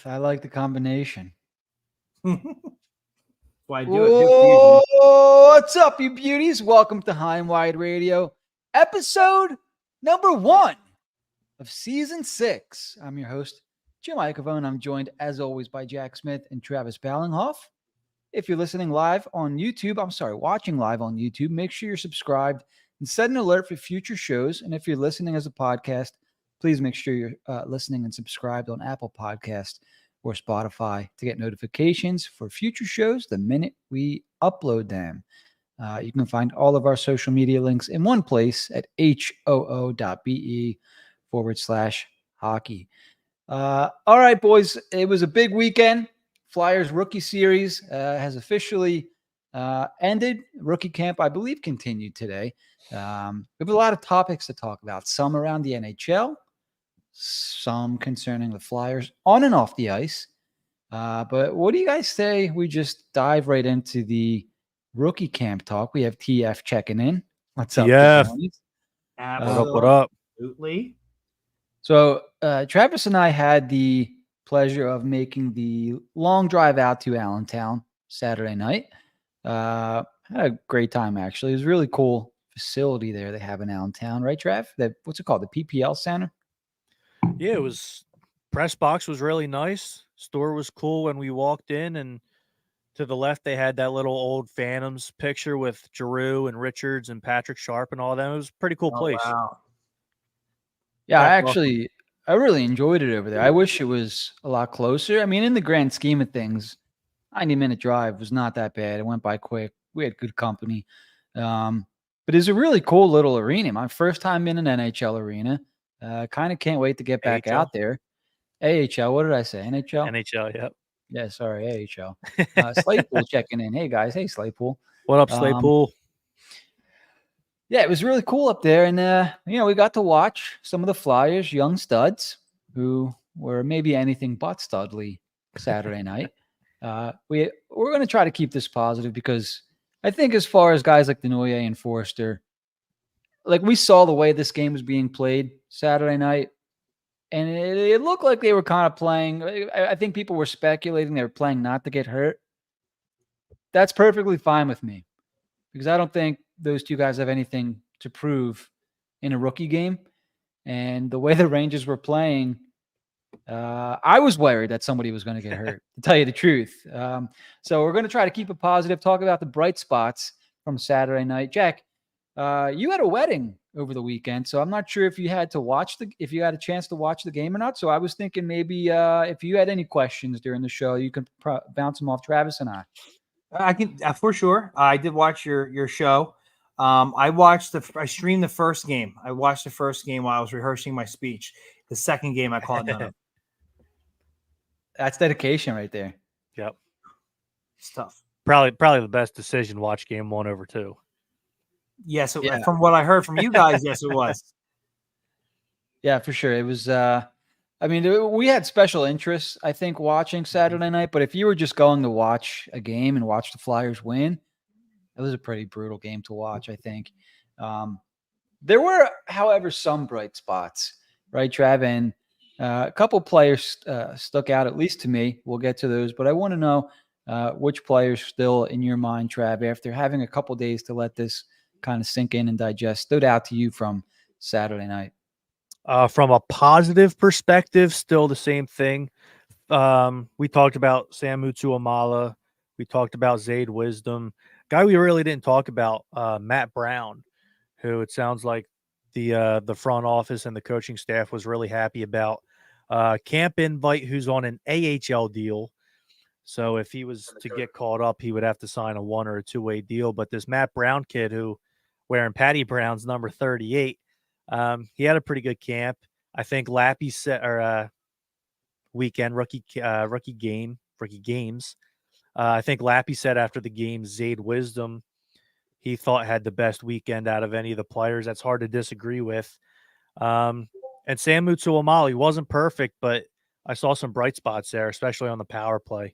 I like the combination. Well, I do it fusion. Oh, what's up, you beauties? Welcome to High and Wide Radio, episode number 1 of season 6. I'm your host, Jim Icavone. I'm joined, as always, by Jack Smith and Travis Ballinghoff. If you're listening live on YouTube, watching live on YouTube, make sure you're subscribed and set an alert for future shows. And if you're listening as a podcast, please make sure you're listening and subscribed on Apple Podcast or Spotify to get notifications for future shows the minute we upload them. You can find all of our social media links in one place at hoo.be/hockey. All right, boys, it was a big weekend. Flyers rookie series has officially ended. Rookie camp, I believe, continued today. We have a lot of topics to talk about, some around the NHL, some concerning the Flyers on and off the ice. But what do you guys say we just dive right into the rookie camp talk? We have TF checking in. What's up, TF. jabronis? What up? What up? Absolutely. So Travis and I had the pleasure of making the long drive out to Allentown Saturday night. Had a great time, actually. It was a really cool facility there they have in Allentown, right, Trav? What's it called? The PPL Center? Yeah, it was. Press box was really nice. Store was cool when we walked in, and to the left they had that little old Phantoms picture with Giroux and Richards and Patrick Sharp and all them. It was a pretty cool place. Wow. Yeah, That's awesome. I really enjoyed it over there. I wish it was a lot closer. I mean, in the grand scheme of things, 90-minute drive was not that bad. It went by quick. We had good company. But it's a really cool little arena. My first time in an NHL arena. Kind of can't wait to get back AHL? out there. AHL, what did I say? NHL? NHL, yep. Yeah, sorry, AHL. Slaypool checking in. Hey, guys. Hey, Slaypool. What up, Slaypool? Yeah, it was really cool up there. And, we got to watch some of the Flyers' young studs who were maybe anything but studly Saturday night. We're going to try to keep this positive because I think as far as guys like Denoyer and Forster, like we saw the way this game was being played Saturday night, and it looked like they were kind of playing. I think people were speculating they were playing not to get hurt. That's perfectly fine with me because I don't think those two guys have anything to prove in a rookie game. And the way the Rangers were playing, I was worried that somebody was going to get hurt, to tell you the truth. So we're going to try to keep it positive, talk about the bright spots from Saturday night. Jack, you had a wedding over the weekend, so I'm not sure if you had a chance to watch the game or not. So I was thinking maybe if you had any questions during the show, you can bounce them off Travis and I. I can for sure. I did watch your show. I streamed the first game. I watched the first game while I was rehearsing my speech. The second game I caught none of. That's dedication right there. Yep. It's tough. Probably the best decision. Watch game 1 over 2. Yes, Yeah. from what I heard from you guys, yes, it was. Yeah, for sure. It was. We had special interests, I think, watching Saturday night. But if you were just going to watch a game and watch the Flyers win, it was a pretty brutal game to watch, I think. There were, however, some bright spots, right, Trav? And a couple players stuck out, at least to me. We'll get to those. But I want to know which players still in your mind, Trav, after having a couple days to let this kind of sink in and digest, stood out to you from Saturday night? From a positive perspective, still the same thing. We talked about Samu Tuamala. We talked about Zayd Wisdom. Guy we really didn't talk about, Matt Brown, who it sounds like the front office and the coaching staff was really happy about. Camp invite, who's on an AHL deal. So if he was to get called up, he would have to sign a 1 or a 2-way deal. But this Matt Brown kid, who wearing Patty Brown's number 38, he had a pretty good camp. I think Lappy weekend rookie games. I think Lappy said after the game, Zayd Wisdom, he thought had the best weekend out of any of the players. That's hard to disagree with. And Samu Tuamala wasn't perfect, but I saw some bright spots there, especially on the power play.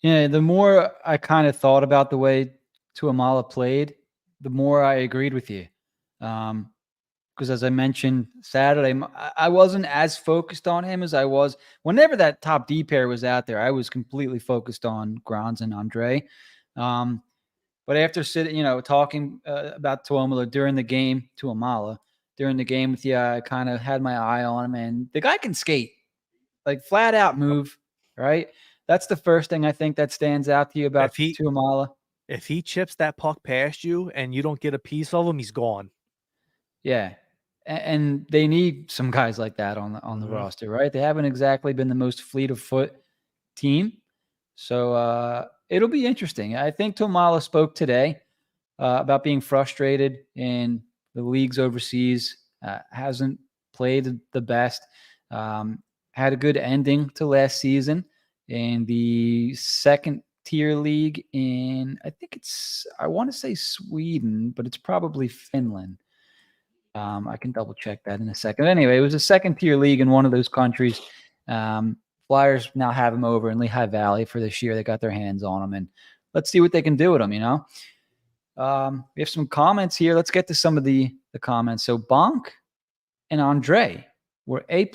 Yeah, the more I kind of thought about the way Tuamala played, the more I agreed with you. because as I mentioned Saturday, I wasn't as focused on him as I was whenever that top D pair was out there. I was completely focused on Granz and Andre. But after sitting, talking about Tuomalu during the game, during the game with you, I kind of had my eye on him, and the guy can skate, like flat out move, right? That's the first thing I think that stands out to you about Tuomalu. If he chips that puck past you and you don't get a piece of him, he's gone. Yeah. And they need some guys like that on the roster, right? They haven't exactly been the most fleet of foot team. So it'll be interesting. I think Tuomalu spoke today about being frustrated in the leagues overseas, hasn't played the best, had a good ending to last season in the second tier league in, I want to say Sweden, but it's probably Finland. I can double check that in a second. Anyway, it was a second tier league in one of those countries. Flyers now have him over in Lehigh Valley for this year. They got their hands on him, and let's see what they can do with him. We have some comments here. Let's get to some of the comments. So Bonk and Andre were A+.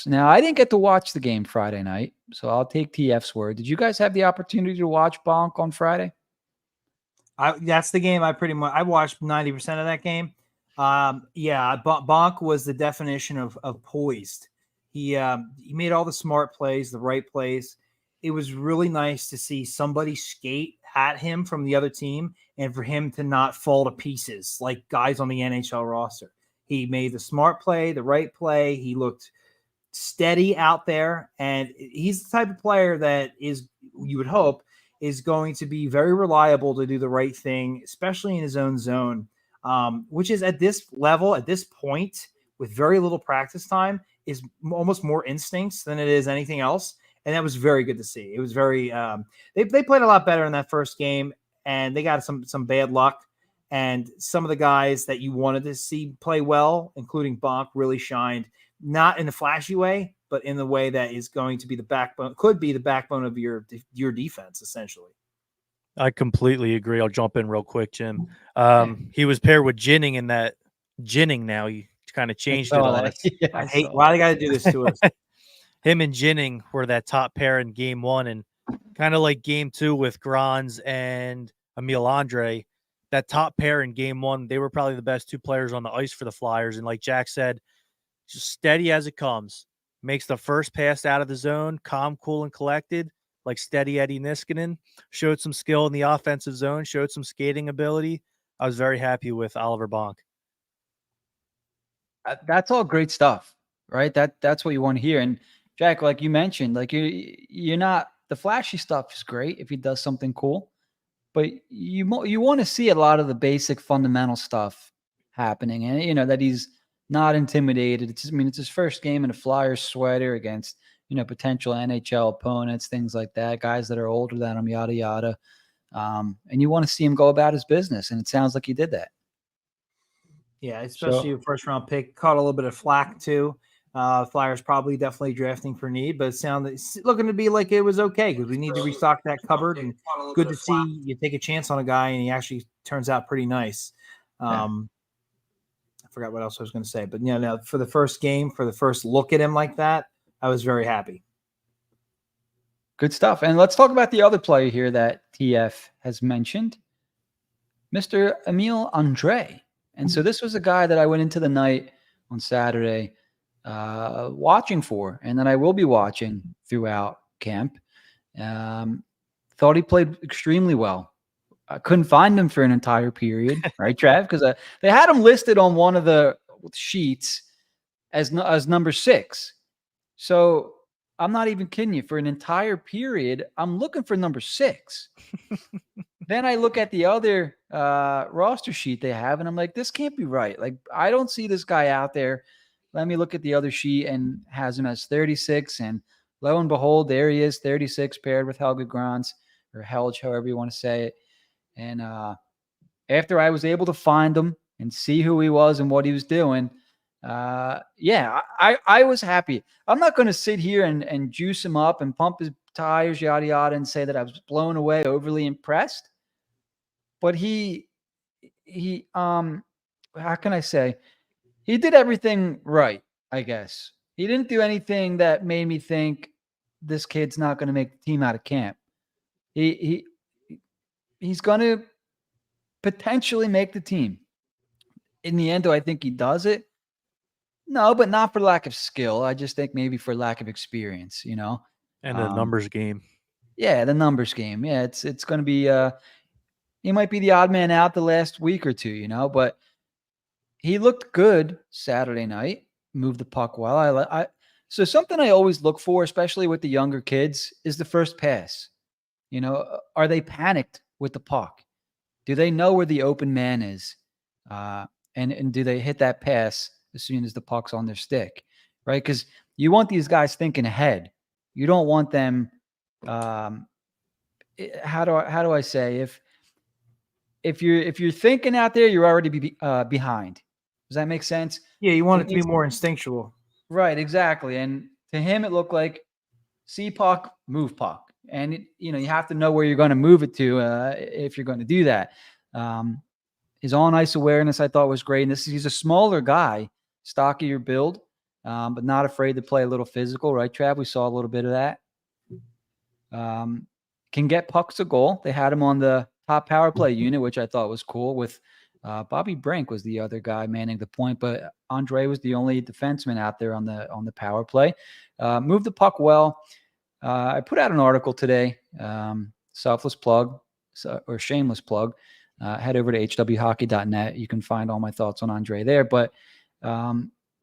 Now, I didn't get to watch the game Friday night, so I'll take TF's word. Did you guys have the opportunity to watch Bonk on Friday? That's the game I watched 90% of that game. Bonk was the definition of poised. He made all the smart plays, the right plays. It was really nice to see somebody skate at him from the other team and for him to not fall to pieces like guys on the NHL roster. He made the smart play, the right play. He looked steady out there, and he's the type of player that is, you would hope, is going to be very reliable to do the right thing, especially in his own zone, which is at this level, at this point, with very little practice time, is almost more instincts than it is anything else. And that was very good to see. It was very they played a lot better in that first game, and they got some bad luck. And some of the guys that you wanted to see play well, including Bonk, really shined, not in a flashy way, but in the way that is going to be the backbone, could be the backbone of your defense, essentially. I completely agree. I'll jump in real quick, Jim. He was paired with Jinning now. He kind of changed it on us. Yeah, I hate why they got to do this to us. Him and Jinning were that top pair in game one, and kind of like game two with Granz and Emil Andre, that top pair in game one, they were probably the best two players on the ice for the Flyers. And like Jack said, just steady as it comes. Makes the first pass out of the zone, calm, cool, and collected, like steady Eddie Niskanen. Showed some skill in the offensive zone, showed some skating ability. I was very happy with Oliver Bonk. That's all great stuff, right? That's what you want to hear. And Jack, like you mentioned, like you're not, the flashy stuff is great if he does something cool, but you want to see a lot of the basic fundamental stuff happening, and that he's not intimidated. It's his first game in a Flyers sweater against potential NHL opponents, things like that, guys that are older than him, yada yada. And you want to see him go about his business, and it sounds like he did that. Yeah, especially a first round pick, caught a little bit of flack too. Flyers probably definitely drafting for need, but it's looking to be like it was okay because we need to restock that cupboard. And good to see you take a chance on a guy and he actually turns out pretty nice. I forgot what else I was going to say, but now for the first game, for the first look at him like that, I was very happy. Good stuff. And let's talk about the other player here that TF has mentioned, Mr. Emil Andre. And so this was a guy that I went into the night on Saturday watching for, and that I will be watching throughout camp. Thought he played extremely well. I couldn't find him for an entire period, right, Trav? Because they had him listed on one of the sheets as number 6. So I'm not even kidding you. For an entire period, I'm looking for number 6. Then I look at the other roster sheet they have, and I'm like, this can't be right. Like, I don't see this guy out there. Let me look at the other sheet, and has him as 36. And lo and behold, there he is, 36, paired with Helge Grans, or Helge, however you want to say it. And after I was able to find him and see who he was and what he was doing, I was happy. I'm not going to sit here and juice him up and pump his tires, yada, yada, and say that I was blown away, overly impressed. But he how can I say? he did everything right, I guess. He didn't do anything that made me think this kid's not going to make the team out of camp. He's going to potentially make the team. In the end, do I think he does it? No, but not for lack of skill. I just think maybe for lack of experience, you know. And a numbers game. Yeah, the numbers game. Yeah, it's going to be he might be the odd man out the last week or two, you know, but he looked good Saturday night. Moved the puck well. So something I always look for, especially with the younger kids, is the first pass. You know, are they panicked with the puck? Do they know where the open man is? And do they hit that pass as soon as the puck's on their stick? Right? Because you want these guys thinking ahead. You don't want them. How do I say, if you're thinking out there, you're already behind. Does that make sense? Yeah, you want it to be more instinctual. Right, exactly. And to him, it looked like see puck, move puck. And, you have to know where you're going to move it to if you're going to do that. His on-ice awareness, I thought, was great. And he's a smaller guy, stockier build, but not afraid to play a little physical, right, Trav? We saw a little bit of that. Can get pucks to goal. They had him on the top power play unit, which I thought was cool. With Bobby Brink was the other guy manning the point, but Andre was the only defenseman out there on the power play. Moved the puck well. I put out an article today, selfless plug or shameless plug. Head over to hwhockey.net. You can find all my thoughts on Andre there, but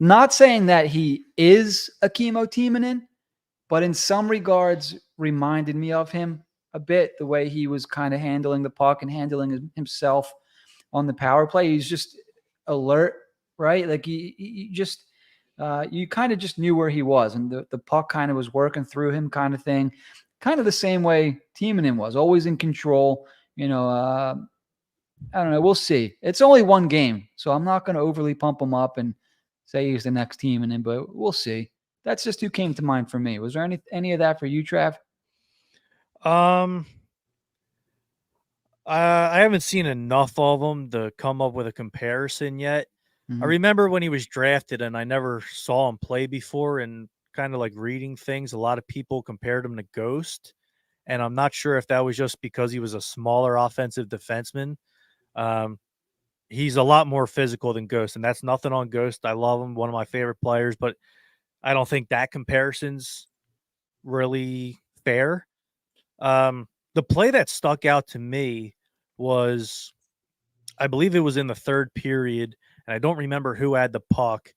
not saying that he is a Kimmo Timonen, but in some regards reminded me of him a bit, the way he was kind of handling the puck and handling himself on the power play. He's just alert, right? Like he just, you kind of just knew where he was, and the puck kind of was working through him, kind of thing, kind of the same way Timonen was, always in control. I don't know. We'll see. It's only one game, so I'm not going to overly pump him up and say he's the next Timonen, but we'll see. That's just who came to mind for me. Was there any of that for you, Trav? I haven't seen enough of him to come up with a comparison yet. Mm-hmm. I remember when he was drafted and I never saw him play before, and kind of like reading things, a lot of people compared him to Ghost. And I'm not sure if that was just because he was a smaller offensive defenseman. He's a lot more physical than Ghost, and that's nothing on Ghost. I love him, one of my favorite players, but I don't think that comparison's really fair. The play that stuck out to me was, I believe it was in the third period, and I don't remember who had the puck,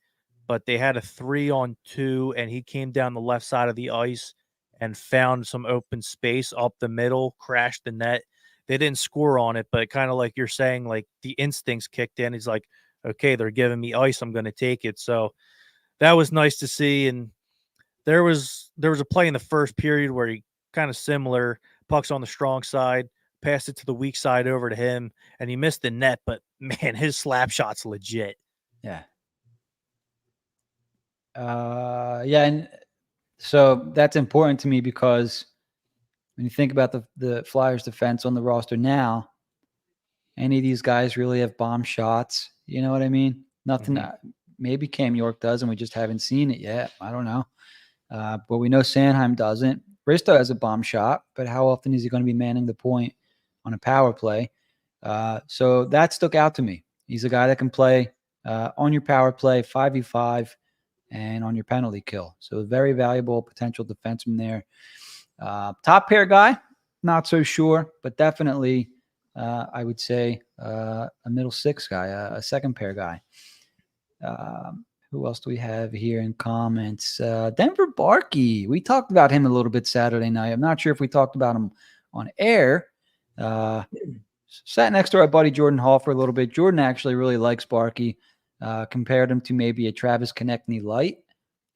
but they had a 3-on-2, and he came down the left side of the ice and found some open space up the middle, crashed the net. They didn't score on it, but kind of like you're saying, like the instincts kicked in. He's like, okay, they're giving me ice, I'm going to take it. So that was nice to see. And there was a play in the first period where he kind of similar, puck's on the strong side, passed it to the weak side over to him, and he missed the net, but man, his slap shot's legit. Yeah. Yeah, and so that's important to me because when you think about the Flyers defense on the roster now, any of these guys really have bomb shots. You know what I mean? Nothing. Mm-hmm. Maybe Cam York does, and we just haven't seen it yet. I don't know. But we know Sanheim doesn't. Bristow has a bomb shot, but how often is he going to be manning the point on a power play? So that stuck out to me. He's a guy that can play on your power play, 5v5, and on your penalty kill. So a very valuable potential defenseman there. Top pair guy, not so sure, but definitely I would say a middle six guy, a second pair guy. Who else do we have here in comments? Denver Barkey. We talked about him a little bit Saturday night. I'm not sure if we talked about him on air. Sat next to our buddy Jordan Hall for a little bit. Jordan actually really likes Barkey. Compared him to maybe a Travis Konechny light.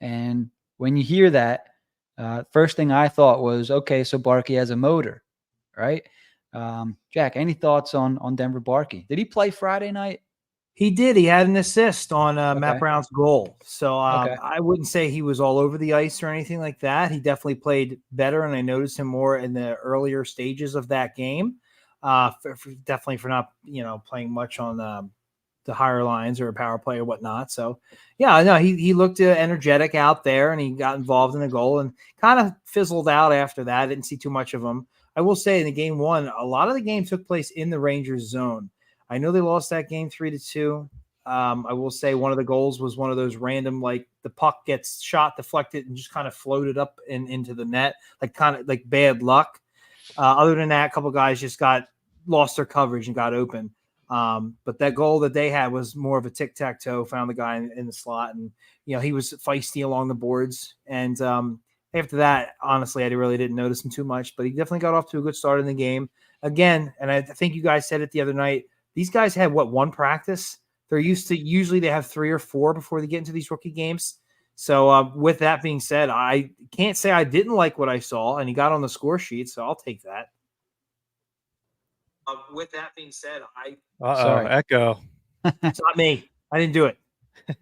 And when you hear that, first thing I thought was, okay, so Barkey has a motor, right? Jack, any thoughts on Denver Barkey? Did he play Friday night? He did. He had an assist on Matt Okay. Brown's goal. So Okay. I wouldn't say he was all over the ice or anything like that. He definitely played better, and I noticed him more in the earlier stages of that game. Definitely for not playing much on higher lines or a power play or whatnot. So yeah, no, he looked energetic out there, and he got involved in the goal and kind of fizzled out after that. I didn't see too much of him. I will say in the game one, a lot of the game took place in the Rangers zone. I know they lost that game 3-2. I will say one of the goals was one of those random, like the puck gets shot, deflected, and just kind of floated up and into the net, like kind of like bad luck. Other than that, a couple guys just lost their coverage and got open. But that goal that they had was more of a tic-tac-toe, found the guy in the slot, and he was feisty along the boards. And after that, honestly, I really didn't notice him too much, but he definitely got off to a good start in the game. Again, and I think you guys said it the other night, these guys had one practice? They're usually they have 3 or 4 before they get into these rookie games. So with that being said, I can't say I didn't like what I saw, and he got on the score sheet, so I'll take that. With that being said, Sorry. Echo. It's not me. I didn't do it.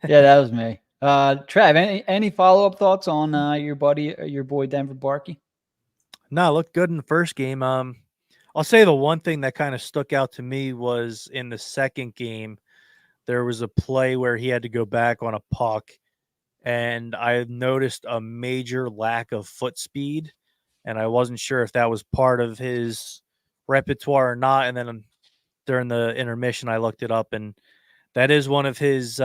Yeah, that was me. Trav, any follow-up thoughts on your boy Denver Barkey? No, looked good in the first game. I'll say the one thing that kind of stuck out to me was in the second game, there was a play where he had to go back on a puck, and I noticed a major lack of foot speed, and I wasn't sure if that was part of his repertoire or not. And then during the intermission, I looked it up, and that is one of his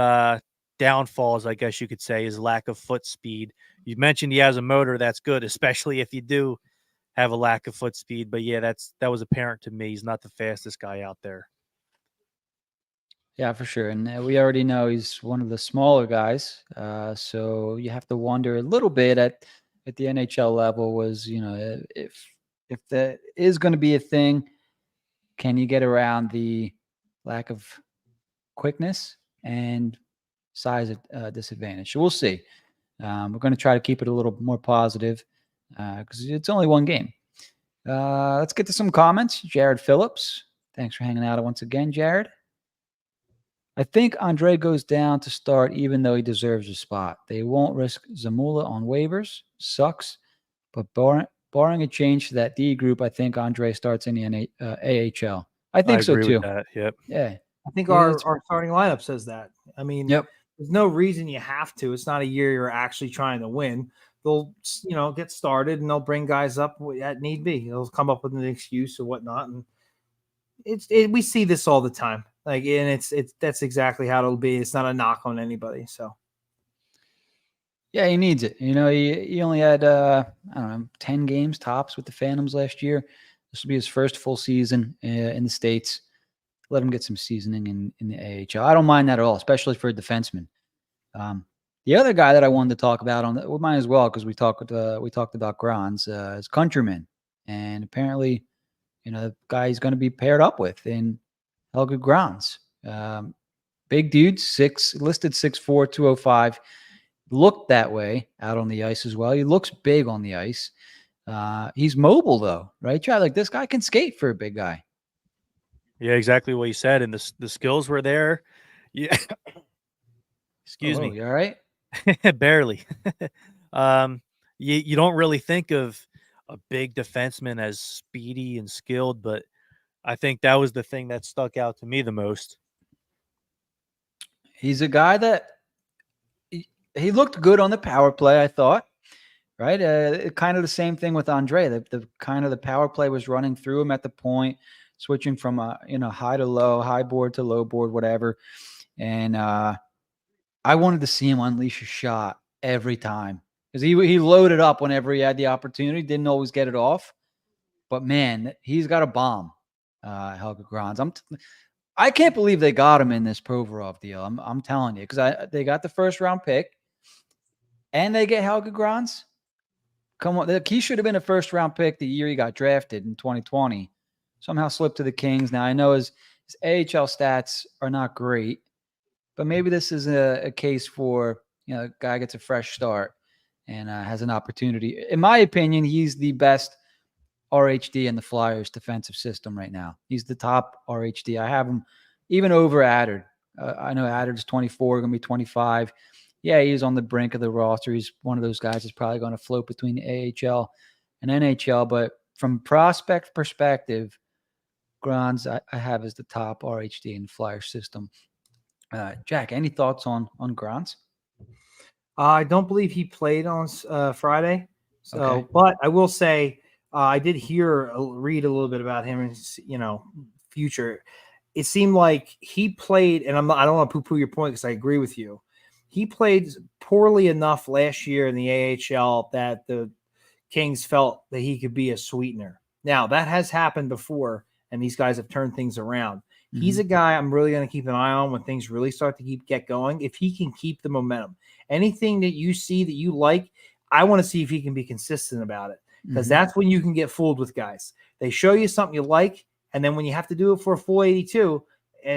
downfalls, I guess you could say, is lack of foot speed. You mentioned he has a motor. That's good, especially if you do have a lack of foot speed. But yeah, that was apparent to me. He's not the fastest guy out there. Yeah, for sure. And we already know he's one of the smaller guys. So you have to wonder a little bit at the NHL level was, if that is going to be a thing, can you get around the lack of quickness and size disadvantage? So we'll see. We're going to try to keep it a little more positive because it's only one game. Let's get to some comments. Jared Phillips. Thanks for hanging out once again, Jared. I think Andre goes down to start even though he deserves a spot. They won't risk Zamula on waivers. Sucks. But barring a change to that D group, I think Andre starts in the AHL. I think so agree too. With that. Yep. Yeah. I think our starting lineup says that. I mean, yep. There's no reason you have to. It's not a year you're actually trying to win. They'll, get started and they'll bring guys up at need be. They'll come up with an excuse or whatnot. And we see this all the time. And that's exactly how it'll be. It's not a knock on anybody. So. Yeah, he needs it. He only had, 10 games tops with the Phantoms last year. This will be his first full season in the States. Let him get some seasoning in the AHL. I don't mind that at all, especially for a defenseman. The other guy that I wanted to talk about we might as well because we talked about Grans, his countryman, and apparently, the guy he's going to be paired up with in Helge Grans. Big dude, listed 6'4", 205. Looked that way out on the ice as well. He looks big on the ice. He's mobile though, right? Chad, like this guy can skate for a big guy. Yeah, exactly what you said. And the skills were there. Yeah. Excuse me. You all right? Barely. You don't really think of a big defenseman as speedy and skilled, but I think that was the thing that stuck out to me the most. He's a guy that he looked good on the power play, I thought. Right? Kind of the same thing with Andre. The kind of the power play was running through him at the point, switching from high to low, high board to low board, whatever. And I wanted to see him unleash a shot every time because he loaded up whenever he had the opportunity. Didn't always get it off, but man, he's got a bomb. Helge Grans. I can't believe they got him in this Provorov deal. I'm telling you because they got the first round pick, and they get Helge Grans. Come on, he should have been a first round pick the year he got drafted in 2020. Somehow slipped to the Kings. Now I know his AHL stats are not great, but maybe this is a case for a guy gets a fresh start and has an opportunity. In my opinion, he's the best RHD in the Flyers defensive system right now. He's the top RHD. I have him even over Adder. I know Adder's 24, going to be 25. Yeah, he's on the brink of the roster. He's one of those guys that's probably going to float between the AHL and NHL. But from prospect perspective, Grans I have as the top RHD in the Flyer system. Jack, any thoughts on Grants? I don't believe he played on Friday. So, Okay. but I will say I did read a little bit about him and future. It seemed like he played, and I don't want to poo-poo your point because I agree with you. He played poorly enough last year in the AHL that the Kings felt that he could be a sweetener. Now that has happened before, and these guys have turned things around. He's a guy I'm really going to keep an eye on when things really start to get going. If he can keep the momentum, anything that you see that you like, I want to see if he can be consistent about it, because that's when you can get fooled with guys. They show you something you like, and then when you have to do it for a full 82,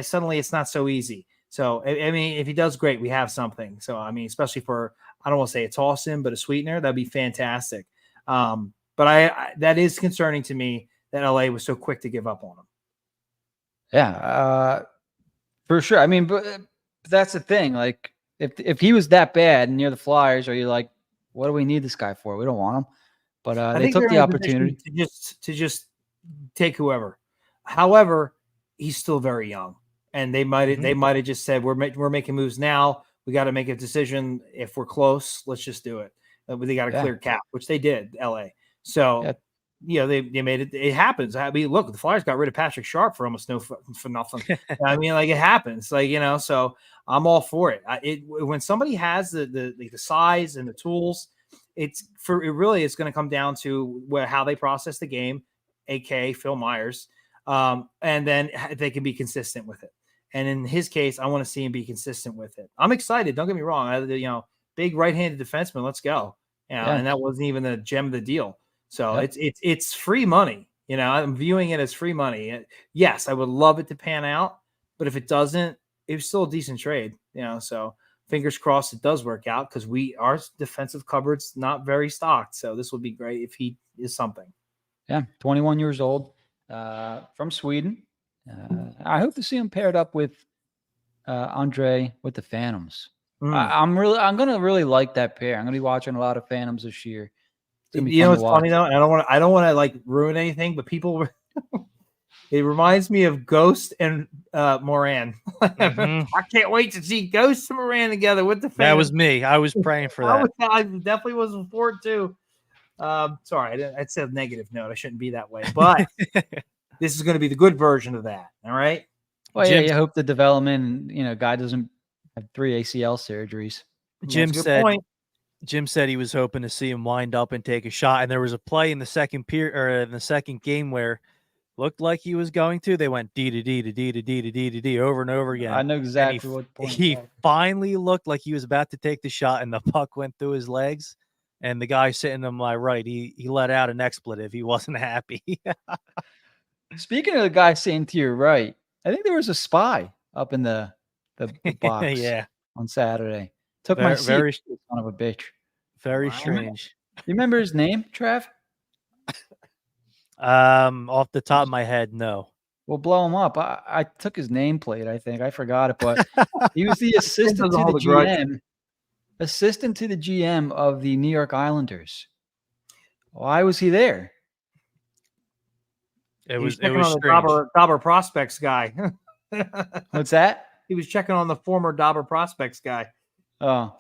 suddenly it's not so easy. So, I mean, if he does great, we have something. So, I mean, especially for, I don't want to say a toss-in, but a sweetener, that'd be fantastic. But I that is concerning to me that LA was so quick to give up on him. Yeah, for sure. I mean, but that's the thing. Like, if he was that bad and you're the Flyers, are you like, what do we need this guy for? We don't want him. But I they think took they're the in a opportunity position to just take whoever. However, he's still very young, and they might have just said we're making moves now. We got to make a decision. If we're close, let's just do it. They got a clear cap, which they did, LA. So they made it. It happens. I mean, look, the Flyers got rid of Patrick Sharp for almost for nothing. I mean, like, it happens. Like, so I'm all for it. When somebody has the size and the tools, it really is going to come down to how they process the game, aka Phil Myers, and then they can be consistent with it. And in his case, I want to see him be consistent with it. I'm excited. Don't get me wrong. Big right-handed defenseman. Let's go. And that wasn't even the gem of the deal. So it's free money. I'm viewing it as free money. Yes, I would love it to pan out, but if it doesn't, it's still a decent trade. So fingers crossed it does work out, because our defensive cupboard's not very stocked. So this would be great if he is something. Yeah, 21 years old, from Sweden. I hope to see him paired up with Andre with the Phantoms. I'm gonna really like that pair. I'm gonna be watching a lot of Phantoms this year. It's gonna be fun to watch. Funny though, and I don't want to like ruin anything, but people it reminds me of Ghost and Moran. I can't wait to see Ghost and Moran together with the Phantoms. That was me. I was praying for that. I definitely was for it too. Sorry, I said a negative note. I shouldn't be that way, but this is going to be the good version of that. All right. Well, yeah, you hope the development, guy doesn't have 3 ACL surgeries. Jim said he was hoping to see him wind up and take a shot. And there was a play in the second period, or in the second game, where looked like he was going to. They went D to D to D to D to D to D over and over again. I know exactly what point. He finally looked like he was about to take the shot, and the puck went through his legs. And the guy sitting to my right, he let out an expletive. He wasn't happy. Speaking of the guy sitting to your right, I think there was a spy up in the box on Saturday. Took my seat. Very son of a bitch. Very strange. You remember his name, Trav? Off the top of my head, no. We'll blow him up. I took his nameplate, I think. I forgot it, but he was the assistant to the GM. Assistant to the GM of the New York Islanders. Why was he there? It was the Dobber Prospects guy. What's that? He was checking on the former Dobber Prospects guy. Oh.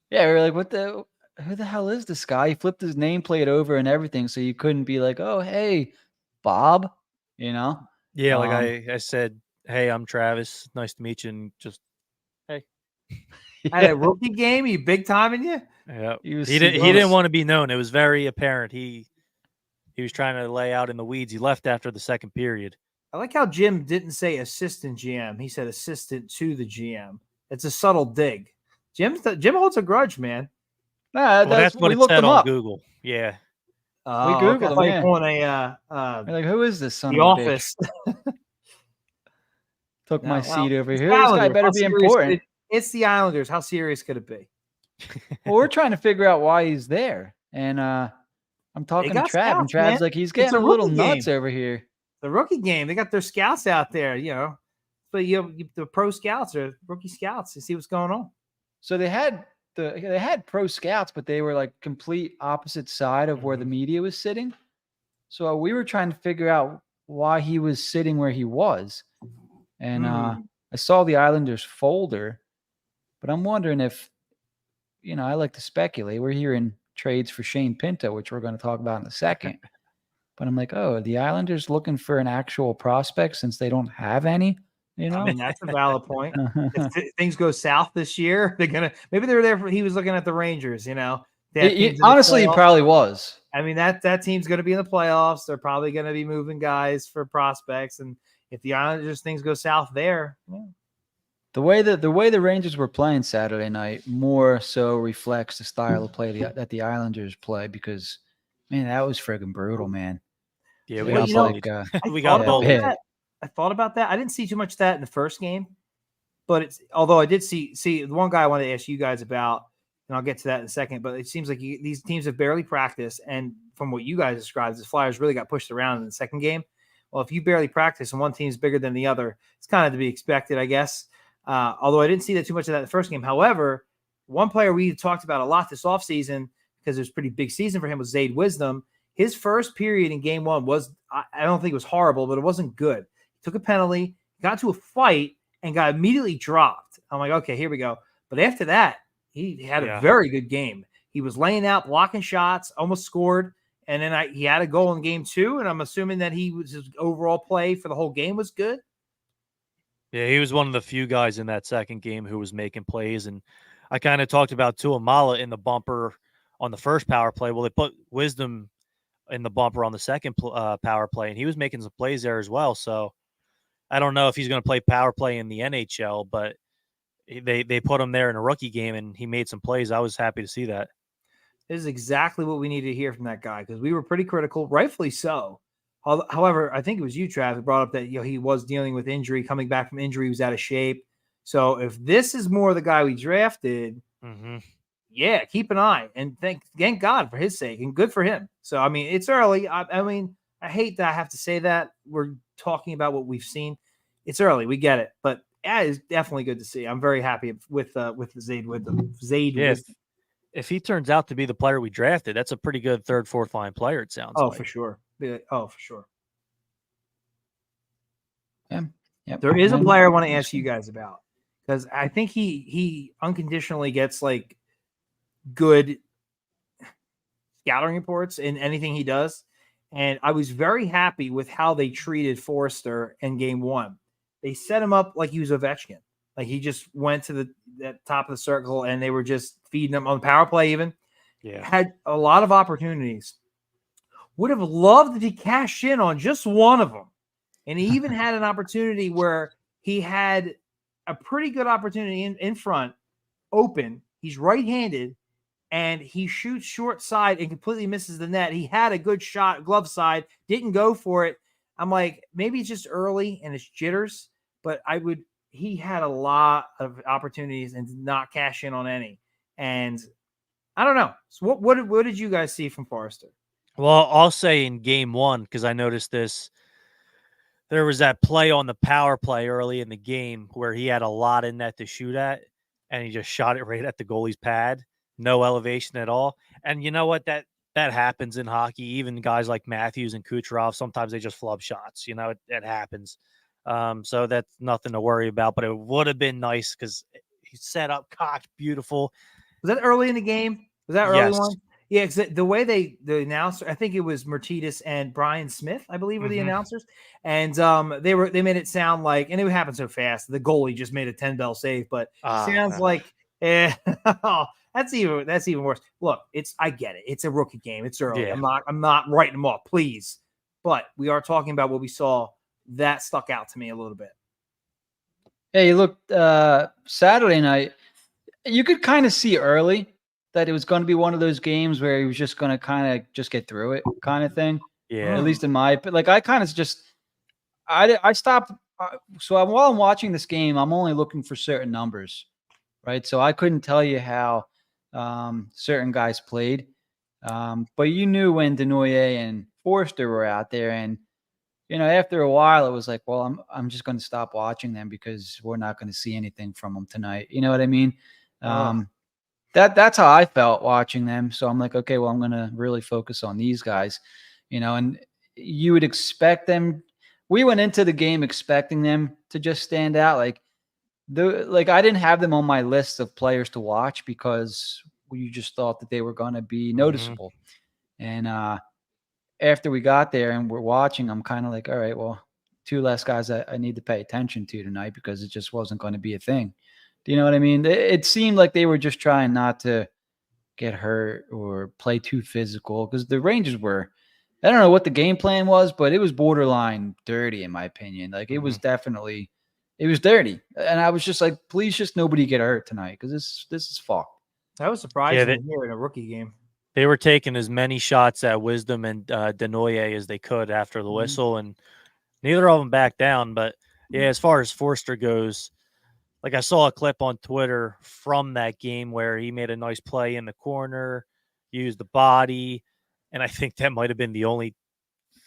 Yeah, we were like, who the hell is this guy? He flipped his nameplate over and everything, so you couldn't be like, oh, hey, Bob, Yeah, like I said, hey, I'm Travis. Nice to meet you. And just, hey. At a rookie game, he big timing you? Yeah. He didn't want to be known. It was very apparent. He was trying to lay out in the weeds. He left after the second period. I like how Jim didn't say assistant GM. He said assistant to the GM. It's a subtle dig. Jim holds a grudge, man. Nah, that's what it said on Google. Yeah. We Googled him. We're like, who is this son The of a Office. Bitch? Took my seat over here. This guy better be important. It's the Islanders. How serious could it be? Well, we're trying to figure out why he's there. And I'm talking to Trav, and Trav's like, he's getting a little nuts over here. The rookie game. They got their scouts out there, But the pro scouts or rookie scouts to see what's going on. So they had pro scouts, but they were like complete opposite side of where the media was sitting. So we were trying to figure out why he was sitting where he was. And I saw the Islanders folder, but I'm wondering if, I like to speculate. We're hearing trades for Shane Pinto, which we're going to talk about in a second. But I'm like, oh, are the Islanders looking for an actual prospect since they don't have any? I mean, that's a valid point. If things go south this year, maybe they're there he was looking at the Rangers, Honestly, he probably was. I mean, that team's going to be in the playoffs. They're probably going to be moving guys for prospects. And if the Islanders things go south there, the way the Rangers were playing Saturday night more so reflects the style of play that the Islanders play, because, man, that was friggin' brutal, man. Yeah, we got bullied. I thought about that. I didn't see too much of that in the first game, but although I did see the one guy I wanted to ask you guys about, and I'll get to that in a second, but it seems like these teams have barely practiced. And from what you guys described, the Flyers really got pushed around in the second game. Well, if you barely practice and one team's bigger than the other, it's kind of to be expected, I guess. Although I didn't see that too much of that in the first game. However, one player we talked about a lot this offseason, because it was a pretty big season for him, was Zade Wisdom. His first period in game one was, I don't think it was horrible, but it wasn't good. He took a penalty, got into a fight, and got immediately dropped. I'm like, okay, here we go. But after that, he had a very good game. He was laying out, blocking shots, almost scored. And then he had a goal in game two, and I'm assuming that his overall play for the whole game was good. Yeah, he was one of the few guys in that second game who was making plays. And I kind of talked about Tuamala in the bumper on the first power play. Well, they put Wisdom in the bumper on the second power play, and he was making some plays there as well. So I don't know if he's going to play power play in the NHL, but they put him there in a rookie game, and he made some plays. I was happy to see that. This is exactly what we needed to hear from that guy, because we were pretty critical, rightfully so. However, I think it was you, Trav, who brought up that he was dealing with injury, coming back from injury, he was out of shape. So if this is more the guy we drafted, yeah, keep an eye, and thank God for his sake, and good for him. So I mean, it's early. I mean, I hate that I have to say that. We're talking about what we've seen. It's early, we get it, but yeah, it's definitely good to see. I'm very happy with Zade Wisdom. If he turns out to be the player we drafted, that's a pretty good third, fourth line player, it sounds like. For sure. Oh, for sure. Yeah. Yep. There is a player I want to ask you guys about, because I think he unconditionally gets like good scouting reports in anything he does. And I was very happy with how they treated Forrester in game one. They set him up like he was Ovechkin. Like he just went to that top of the circle, and they were just feeding him on the power play even. Yeah. Had a lot of opportunities. Would have loved if he cashed in on just one of them. And he even had an opportunity where he had a pretty good opportunity in front, open. He's right-handed, and he shoots short side and completely misses the net. He had a good shot, glove side, didn't go for it. I'm like, maybe it's just early and it's jitters, but he had a lot of opportunities and did not cash in on any. And I don't know. So what did you guys see from Forrester? Well, I'll say in game one, because I noticed this, there was that play on the power play early in the game where he had a lot in net to shoot at, and he just shot it right at the goalie's pad. No elevation at all. And you know what? That happens in hockey. Even guys like Matthews and Kucherov, sometimes they just flub shots. It happens. So that's nothing to worry about. But it would have been nice because he set up, cocked, beautiful. Was that early in the game? Was that early one? Yeah, because the way the announcer, I think it was Mertitas and Brian Smith, I believe, were the announcers, and they made it sound like, and it would happen so fast. The goalie just made a 10-bell save, but sounds like, that's even worse. Look, I get it. It's a rookie game. It's early. Yeah. I'm not writing them off, please. But we are talking about what we saw. That stuck out to me a little bit. Hey, look, Saturday night, you could kind of see early that it was going to be one of those games where he was just going to kind of just get through it kind of thing. Yeah. At least in my, like, I kind of just, I stopped. So while I'm watching this game, I'm only looking for certain numbers, right? So I couldn't tell you how certain guys played. But you knew when Denoyer and Forster were out there, and, after a while it was like, well, I'm just going to stop watching them because we're not going to see anything from them tonight. You know what I mean? That's how I felt watching them. So I'm like, okay, well, I'm going to really focus on these guys, and you would expect them. We went into the game expecting them to just stand out. Like, I didn't have them on my list of players to watch because you just thought that they were going to be noticeable. And after we got there and we're watching, I'm kind of like, all right, well, 2 less guys I need to pay attention to tonight because it just wasn't going to be a thing. Do you know what I mean? It seemed like they were just trying not to get hurt or play too physical because the Rangers were, I don't know what the game plan was, but it was borderline dirty in my opinion. Like it was definitely, it was dirty. And I was just like, please just nobody get hurt tonight because this is fucked. That was surprising here in a rookie game. They were taking as many shots at Wisdom and Denoye as they could after the whistle, and neither of them backed down. But yeah, as far as Forster goes, like I saw a clip on Twitter from that game where he made a nice play in the corner, used the body, and I think that might have been the only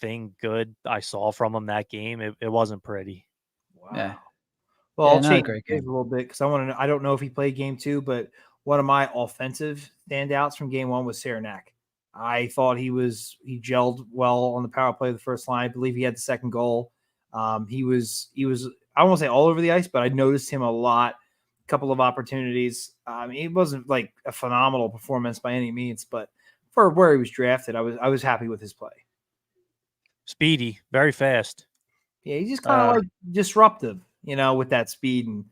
thing good I saw from him that game. It wasn't pretty. Wow. Yeah. Well, Yeah, I'll not a change great it a game. little bit because I want to know. I don't know if he played game 2, but one of my offensive standouts from game 1 was Saranac. I thought he gelled well on the power play of the first line. I believe he had the second goal. He was I won't say all over the ice, but I noticed him a lot. A couple of opportunities. It wasn't like a phenomenal performance by any means, but for where he was drafted, I was happy with his play. Speedy, very fast. Yeah, he's just kind of like disruptive, with that speed and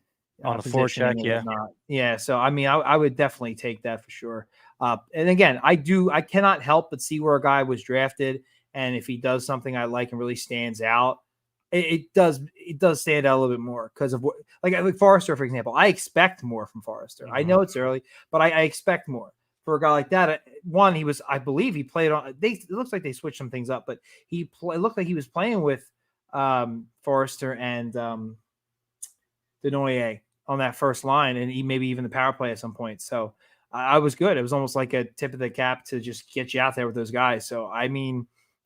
on the positioning forecheck. and Yeah. whatnot. Yeah. So I would definitely take that for sure. And again, I cannot help but see where a guy was drafted, and if he does something I like and really stands out, it does stand out a little bit more because of what, like Forrester, for example. I expect more from Forrester. I know it's early, but I expect more for a guy like that. One, I believe he played on. It looks like they switched some things up, but it looked like he was playing with Forrester and Denoye on that first line, and he maybe even the power play at some point. So I was good. It was almost like a tip of the cap to just get you out there with those guys. So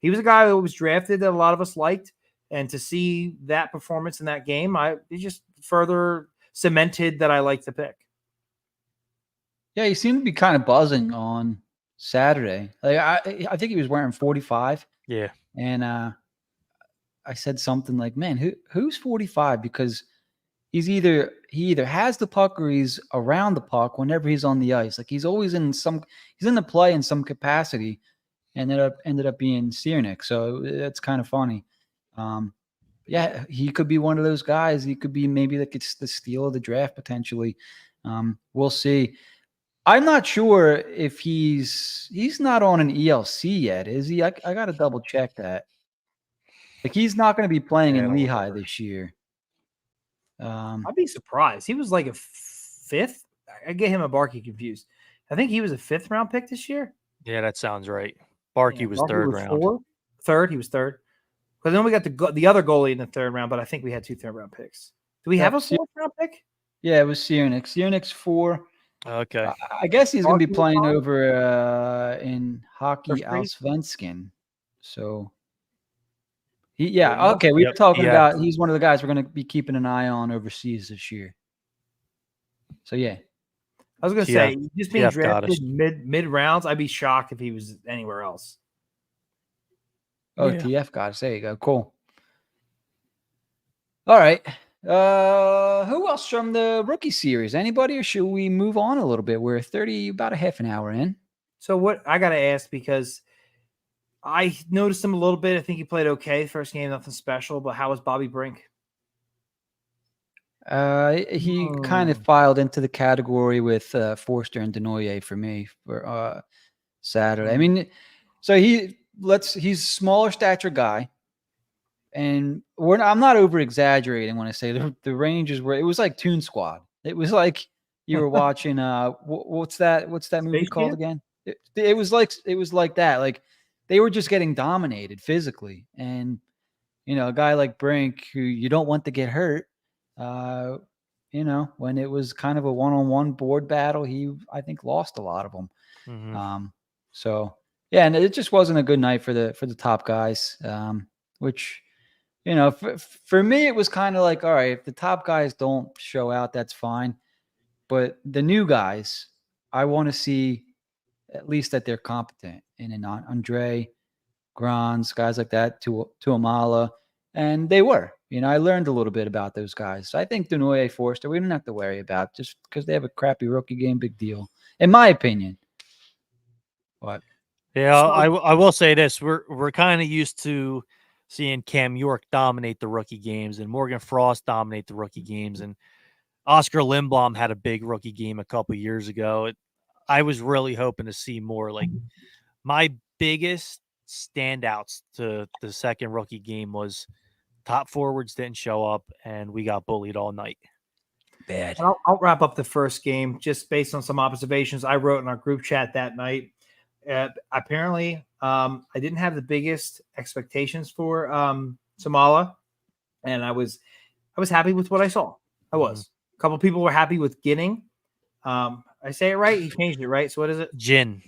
he was a guy that was drafted that a lot of us liked, and to see that performance in that game, it just further cemented that I liked the pick. Yeah, he seemed to be kind of buzzing on Saturday. Like I think he was wearing 45. Yeah. And I said something like, "Man, who's 45?" Because he either has the puck or he's around the puck whenever he's on the ice. Like he's always he's in the play in some capacity. Ended up being Ciernik. So it's kind of funny. Yeah, he could be one of those guys. He could be maybe like it's the steal of the draft potentially. We'll see. I'm not sure if he's not on an ELC yet, is he? I got to double check that. Like he's not going to be playing in Lehigh this year. I'd be surprised. He was like a 5th. I get him and Barkey confused. I think he was a 5th round pick this year. Yeah, that sounds right. Barkey was Barkey 3rd was round. Third, he was 3rd. Because then we got the other goalie in the 3rd round, but I think we had 2 3rd round picks. Do we have a 4th round pick? Yeah, it was Ciernik. Ciernik's 4. Okay. I guess he's going to be Barkey playing was over in Hockey Allsvenskan. So okay. We were talking about he's one of the guys we're going to be keeping an eye on overseas this year. So yeah. I was going to say, just being drafted mid rounds, I'd be shocked if he was anywhere else. Oh, yeah. TF got us. There you go. Cool. All right. Who else from the rookie series? Anybody, or should we move on a little bit? We're about a half an hour in. So what I got to ask, because I noticed him a little bit. I think he played okay first game, nothing special. But how was Bobby Brink? He kind of filed into the category with Forster and Denoye for me for Saturday. I mean, so he's a smaller stature guy, and I'm not over exaggerating when I say the Rangers it was like Toon Squad. It was like you were watching what's that movie Space called Jam? again? It was like that. Like they were just getting dominated physically, and a guy like Brink who you don't want to get hurt. When it was kind of a one-on-one board battle, I think lost a lot of them. Mm-hmm. So yeah, and it just wasn't a good night for the top guys. Which, for me, it was kind of like, all right, if the top guys don't show out, that's fine. But the new guys, I want to see at least that they're competent. And Andre, Grans, guys like that, to Amala, and they were. I learned a little bit about those guys. So I think Denoye, Forster, we don't have to worry about just because they have a crappy rookie game. Big deal, in my opinion. But Yeah, I will say this: we're kind of used to seeing Cam York dominate the rookie games and Morgan Frost dominate the rookie games, and Oscar Lindblom had a big rookie game a couple years ago. I was really hoping to see more. Like my biggest standouts to the second rookie game was top forwards didn't show up, and we got bullied all night. bad. I'll wrap up the first game just based on some observations I wrote in our group chat that night. Apparently, I didn't have the biggest expectations for Samala, and I was happy with what I saw. I was. A couple people were happy with Ginning. I say it right. He changed it, right? So what is it? Ginning.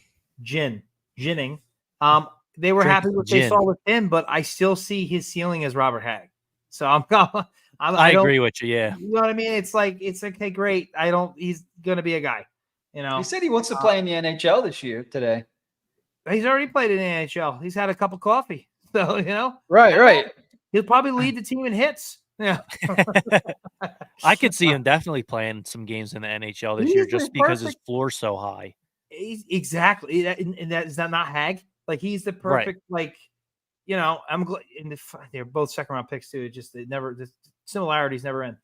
They were Drink happy with what gin. they saw with him, but I still see his ceiling as Robert Hagg. So I agree with you. Yeah. You know what I mean? It's okay, great. He's gonna be a guy. He said he wants to play in the NHL this year today. He's already played in the NHL. He's had a cup of coffee. So, Right. He'll probably lead the team in hits. Yeah. I could see him definitely playing some games in the NHL this year just because his floor's so high. Exactly. And that is that not Hag? Like he's the perfect, I'm glad they're both second round picks too. Just the similarities never end.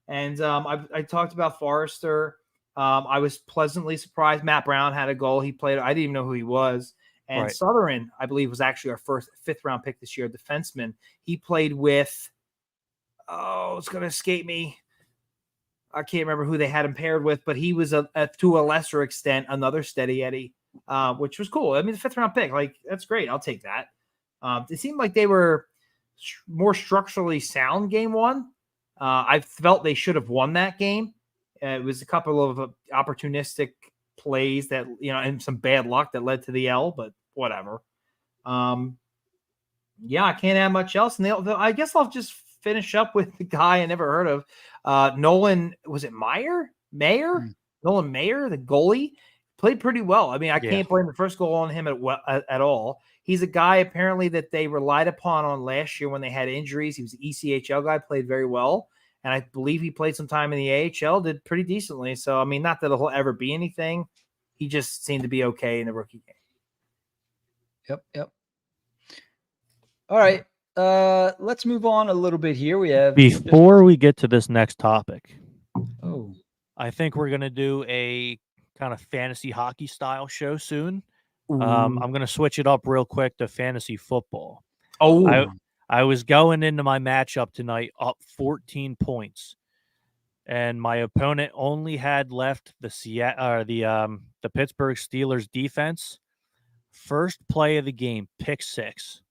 And I talked about Forrester. I was pleasantly surprised. Matt Brown had a goal. He played. I didn't even know who he was. And Right. Sutherland, I believe, was actually our fifth round pick this year, defenseman. He played with, it's going to escape me. I can't remember who they had him paired with, but he was to a lesser extent another steady Eddie, which was cool. I mean, the fifth round pick, that's great. I'll take that. It seemed like they were more structurally sound game one. I felt they should have won that game. It was a couple of opportunistic plays that, and some bad luck that led to the L, but whatever. I can't add much else. And I guess I'll just finish up with the guy I never heard of. Nolan, was it Mayer? Nolan Mayer, the goalie, played pretty well. I mean, I can't blame the first goal on him at all. He's a guy apparently that they relied upon on last year when they had injuries. He was an ECHL guy, played very well. And I believe he played some time in the AHL, did pretty decently. So, I mean, not that he'll ever be anything. He just seemed to be okay in the rookie game. Yep. All right. Let's move on a little bit here. We have Before we get to this next topic, I think we're going to do a kind of fantasy hockey style show soon. I'm going to switch it up real quick to fantasy football. I was going into my matchup tonight up 14 points, and my opponent only had left the Pittsburgh Steelers defense. First play of the game, pick 6,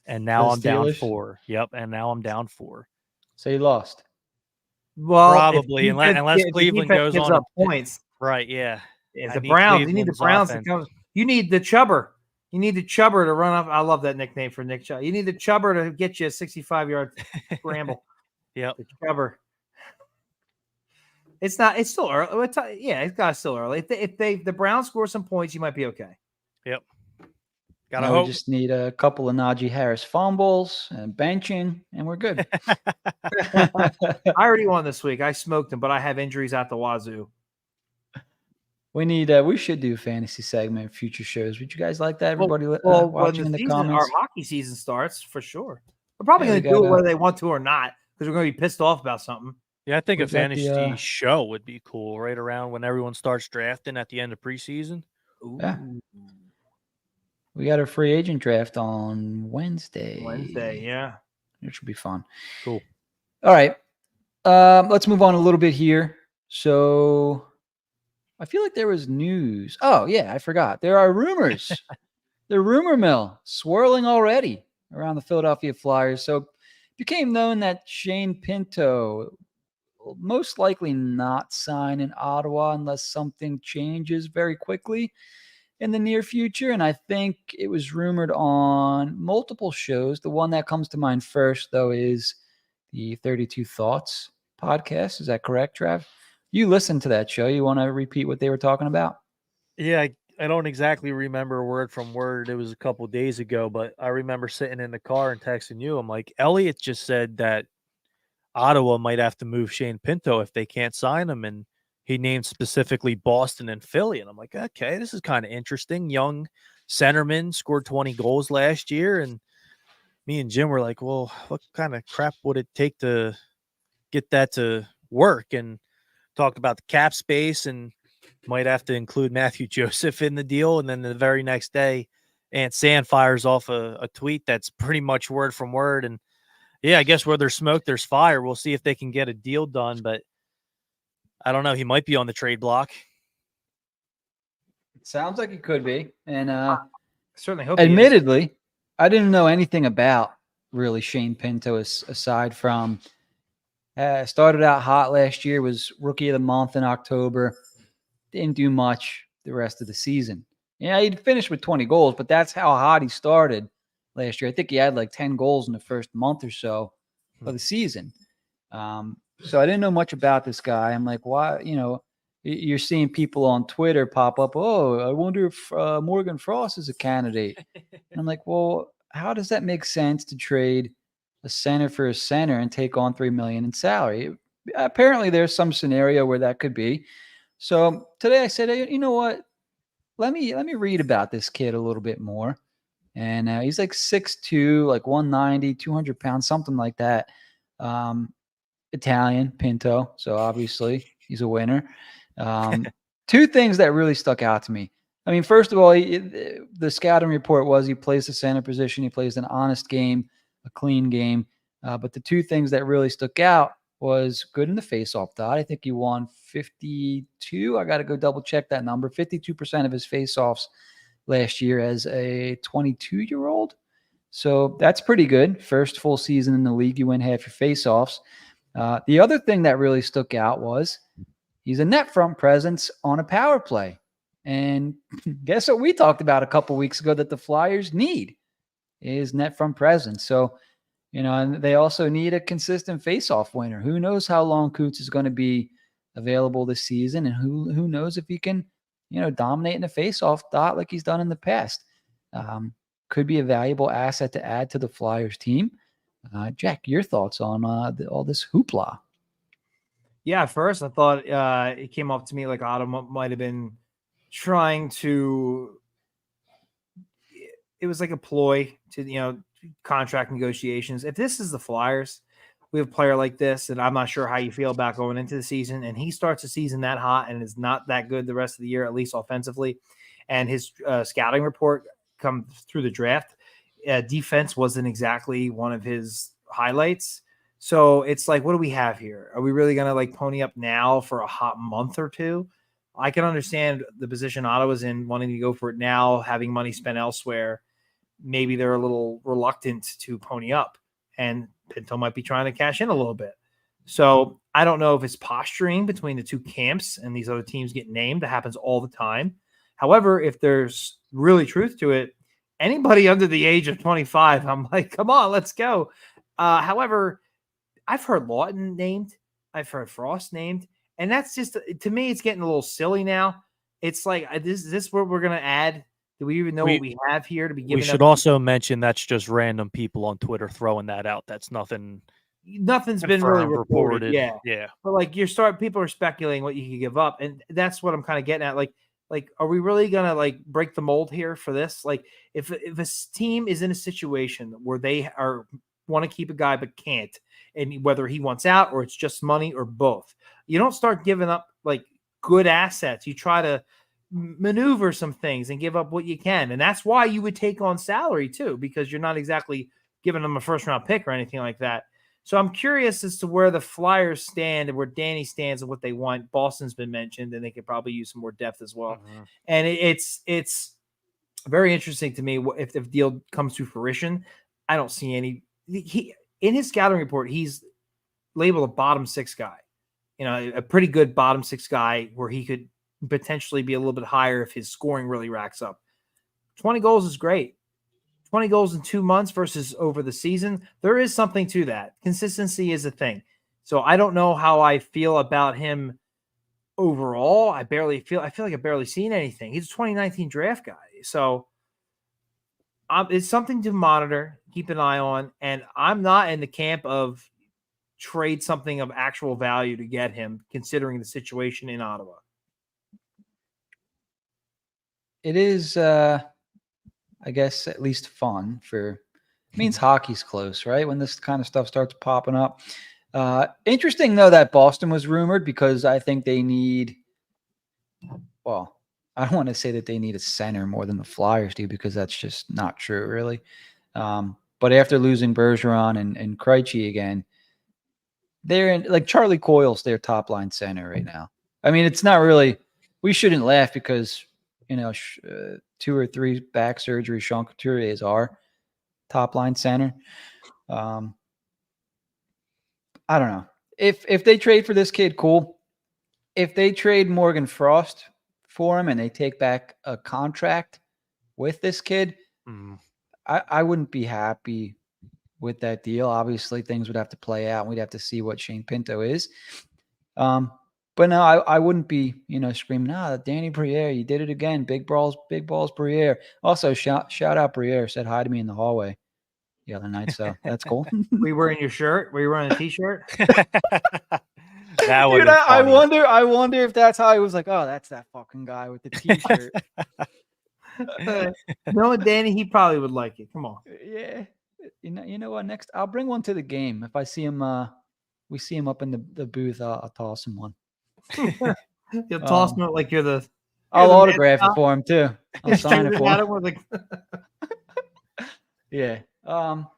and now I'm down 4. Yep, and now I'm down 4. So you lost. Well, probably unless Cleveland goes on up points. Right? Yeah. The Browns. You need the Browns to come. You need the Chubber. You need the Chubber to run up. I love that nickname for Nick Chubb. You need the Chubber to get you a 65-yard scramble. Yep. The Chubber. It's still early. It's still early. If the Browns score some points, you might be okay. Yep. We just need a couple of Najee Harris fumbles and benching, and we're good. I already won this week. I smoked him, but I have injuries at the wazoo. We should do a fantasy segment, future shows. Would you guys like that? Everybody watching in the comments. Our hockey season starts for sure. We're probably going to do it whether they want to or not because we're going to be pissed off about something. Yeah, I think a fantasy show would be cool right around when everyone starts drafting at the end of preseason. Yeah. We got a free agent draft on Wednesday. Yeah. It should be fun. Cool. All right. Let's move on a little bit here. So I feel like there was news. Oh, yeah, I forgot. There are rumors. The rumor mill swirling already around the Philadelphia Flyers. So it became known that Shane Pinto will most likely not sign in Ottawa unless something changes very quickly in the near future. And I think it was rumored on multiple shows. The one that comes to mind first, though, is the 32 Thoughts podcast. Is that correct, Trav? You listened to that show. You want to repeat what they were talking about? Yeah, I don't exactly remember word from word. It was a couple days ago, but I remember sitting in the car and texting you. I'm like, Elliot just said that Ottawa might have to move Shane Pinto if they can't sign him. And he named specifically Boston and Philly. And I'm like, okay, this is kind of interesting. Young centerman, scored 20 goals last year. And me and Jim were like, well, what kind of crap would it take to get that to work? And talked about the cap space and might have to include Matthew Joseph in the deal. And then the very next day, Ant Sand fires off a tweet that's pretty much word from word. And yeah, I guess where there's smoke, there's fire. We'll see if they can get a deal done, but I don't know. He might be on the trade block. It sounds like he could be. And Certainly hope he is. admittedly, I didn't know anything about really Shane Pinto aside from started out hot last year, was rookie of the month in October. Didn't do much the rest of the season. Yeah, he'd finished with 20 goals, but that's how hot he started last year. I think he had like 10 goals in the first month or so of the season. So I didn't know much about this guy. I'm like, why? You know, you're seeing people on Twitter pop up, oh, I wonder if Morgan Frost is a candidate. And I'm like, well, how does that make sense to trade a center for a center and take on $3 million in salary? Apparently, there's some scenario where that could be. So today I said, hey, you know what? Let me read about this kid a little bit more. And he's like 6'2", like 190, 200 pounds, something like that. Italian, Pinto. So obviously he's a winner. Two things that really stuck out to me. I mean, first of all, the scouting report was he plays the center position. He plays an honest game, a clean game. But the two things that really stuck out was good in the faceoff dot. I think he won 52. I got to go double check that number. 52% of his faceoffs last year as a 22-year-old. So that's pretty good. First full season in the league, you win half your faceoffs. The other thing that really stuck out was he's a net front presence on a power play. And guess what we talked about a couple weeks ago that the Flyers need is net front presence. So, you know, and they also need a consistent faceoff winner. Who knows how long Coots is going to be available this season, and who knows if he can, you know, dominate in the faceoff dot like he's done in the past. Could be a valuable asset to add to the Flyers team. Jack, your thoughts on all this hoopla? Yeah, at first I thought it came off to me like Ottawa might have been trying to. It was like a ploy to, you know, contract negotiations. If this is the Flyers, we have a player like this, and I'm not sure how you feel about going into the season, and he starts the season that hot and is not that good the rest of the year, at least offensively, and his scouting report come through the draft, defense wasn't exactly one of his highlights. So it's like, what do we have here? Are we really going to like pony up now for a hot month or two? I can understand the position Ottawa's in, wanting to go for it now, having money spent elsewhere. Maybe they're a little reluctant to pony up, and Pinto might be trying to cash in a little bit. So I don't know if it's posturing between the two camps and these other teams get named. That happens all the time. However, if there's really truth to it, anybody under the age of 25, I'm like, come on, let's go. However, I've heard Lawton named. I've heard Frost named. And that's just, to me, it's getting a little silly now. It's like, is this what we're going to add? Do we even know what we have here to be giving? We should also mention that's just random people on Twitter throwing that out. That's nothing's been really reported. Yeah. Yeah. But like people are speculating what you could give up. And that's what I'm kind of getting at. Like, are we really going to like break the mold here for this? Like if a team is in a situation where they want to keep a guy, but can't, and whether he wants out or it's just money or both, you don't start giving up like good assets. You try to maneuver some things and give up what you can. And that's why you would take on salary too, because you're not exactly giving them a first round pick or anything like that. So I'm curious as to where the Flyers stand and where Danny stands and what they want. Boston's been mentioned, and they could probably use some more depth as well. Mm-hmm. And it's very interesting to me if the deal comes to fruition. I don't see any. He in his scouting report, he's labeled a bottom six guy. You know, a pretty good bottom six guy where he could potentially be a little bit higher if his scoring really racks up. 20 goals is great. 20 goals in 2 months versus over the season. There is something to that. Consistency is a thing. So I don't know how I feel about him overall. I feel like I've barely seen anything. He's a 2019 draft guy. So it's something to monitor, keep an eye on. And I'm not in the camp of trade something of actual value to get him, considering the situation in Ottawa? It is, I guess, at least fun for. Means hockey's close, right? When this kind of stuff starts popping up. Interesting though that Boston was rumored because I think they need. Well, I don't want to say that they need a center more than the Flyers do because that's just not true, really. But after losing Bergeron and Krejci again, they're in like Charlie Coyle's their top line center right now. I mean, it's not really. We shouldn't laugh because 2 or 3 back surgery. Sean Couturier is our top line center. I don't know if they trade for this kid, cool. If they trade Morgan Frost for him and they take back a contract with this kid, I wouldn't be happy with that deal. Obviously, things would have to play out. And we'd have to see what Shane Pinto is. But no, I wouldn't be, screaming, Danny Briere, you did it again. Big balls, Briere. Also, shout out Briere, said hi to me in the hallway the other night, so that's cool. Were you wearing your shirt? Were you wearing a t-shirt? That would. Dude, I wonder if that's how he was like, oh, that's that fucking guy with the t-shirt. No, Danny, he probably would like it. Come on. Yeah. You know what? Next, I'll bring one to the game. If I see him, we see him up in the booth, I'll toss him one. You'll toss him like you're the. I'll autograph it for him too. I'll sign it for him. Like... Yeah.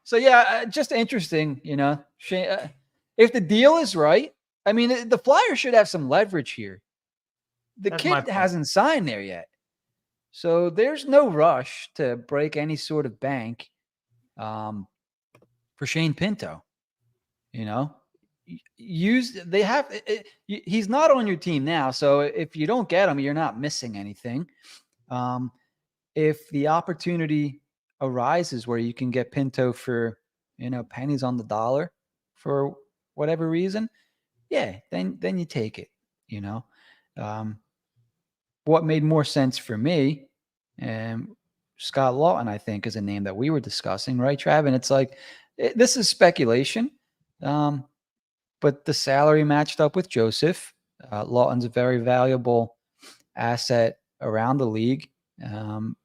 So yeah, just interesting. If the deal is right, I mean, the Flyers should have some leverage here. That's kid hasn't signed there yet, so there's no rush to break any sort of bank. For Shane Pinto, he's not on your team now. So if you don't get him, you're not missing anything. If the opportunity arises where you can get Pinto for, pennies on the dollar for whatever reason, yeah, then you take it, what made more sense for me, Scott Lawton, I think, is a name that we were discussing, right, Trav? And it's like, this is speculation, but the salary matched up with Joseph. Lawton's a very valuable asset around the league.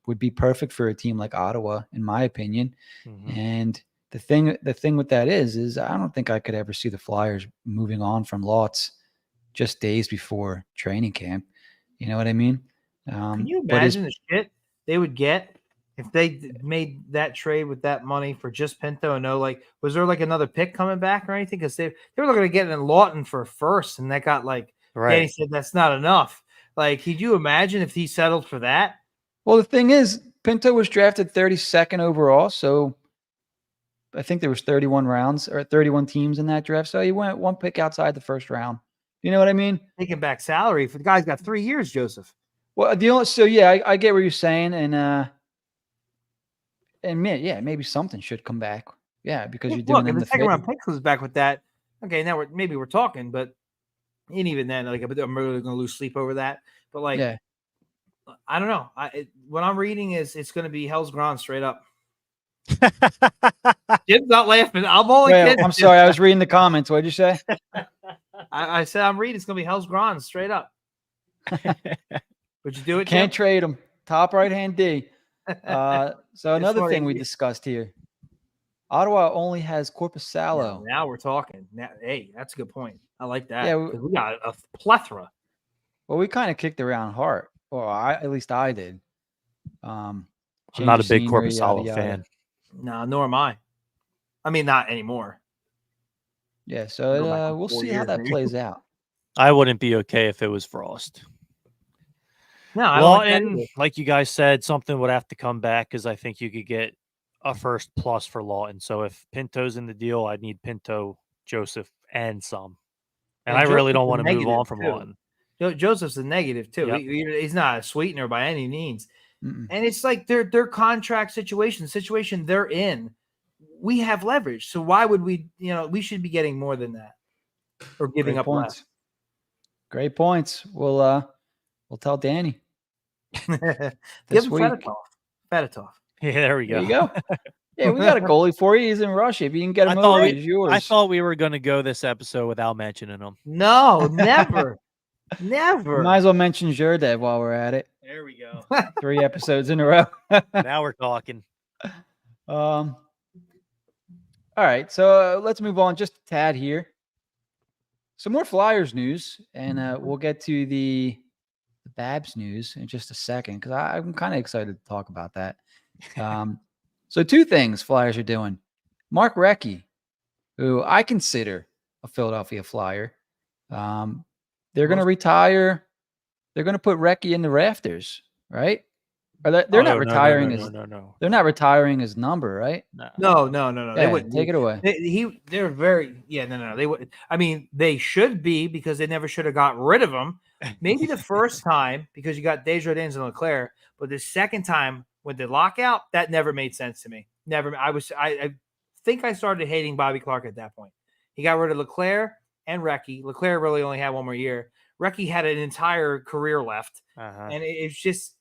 Would be perfect for a team like Ottawa, in my opinion. Mm-hmm. And the thing with that is I don't think I could ever see the Flyers moving on from Lawtz just days before training camp. You know what I mean? Can you imagine the shit they would get if they made that trade with that money for just Pinto? And was there another pick coming back or anything? Because they were looking at getting in Lawton for a first, and that got right. Danny said that's not enough. Could you imagine if he settled for that? Well, the thing is, Pinto was drafted 32nd overall, so I think there was 31 rounds or 31 teams in that draft. So he went one pick outside the first round. You know what I mean? Taking back salary for the guy's got 3 years, Joseph. Well, I get what you're saying, and maybe something should come back. Yeah, because you're doing if the second round pick comes back with that. Okay, now we're talking, but and even then, I'm really going to lose sleep over that. But I don't know. What I'm reading is it's going to be Hell's Ground straight up. Jim's not laughing. I'm sorry. I was reading the comments. What did you say? I said I'm reading. It's going to be Hell's Ground straight up. Would you do it? Can't trade him. Top right-hand D. So another thing we discussed here. Ottawa only has Korpisalo. Now we're talking. Hey, that's a good point. I like that. Yeah, we got a plethora. Well, we kind of kicked around hard. Well, at least I did. I'm not a big Korpisalo fan. No, nor am I. I mean, not anymore. Yeah, so we'll see how that plays out. I wouldn't be okay if it was Frost. No, I don't Lawton, like you guys said, something would have to come back because I think you could get a first plus for Lawton. So if Pinto's in the deal, I'd need Pinto, Joseph, and some. And I really don't want to move on from Lawton. Joseph's a negative too. Yep. He's not a sweetener by any means. Mm-mm. And it's like their contract situation they're in. We have leverage. So why would we, we should be getting more than that or giving up less. Great points. We'll tell Danny. Give him Fedotov. Yeah, there we go. There you go. Yeah, we got a goalie for you. He's in Russia. If you can get I him thought over, we- he's yours. I thought we were going to go this episode without mentioning him. No, never. We Never. might as well mention Zherdev while we're at it. There we go. 3 episodes in a row. Now we're talking. All right, so let's move on just a tad here. Some more Flyers news, and we'll get to the Babs news in just a second because I'm kind of excited to talk about that. So 2 things Flyers are doing. Mark Recchi, who I consider a Philadelphia Flyer, they're going to retire. They're going to put Recchi in the rafters, right? Or they're not retiring No. They're not retiring his number, right? No. Yeah, They wouldn't take it away. They're very no. They would. I mean, they should be because they never should have got rid of him. Maybe the first time because you got Desjardins and Leclerc, but the second time with the lockout, that never made sense to me. Never. I think I started hating Bobby Clark at that point. He got rid of Leclerc and Recchi. Leclerc really only had 1 more year. Recchi had an entire career left, and it's just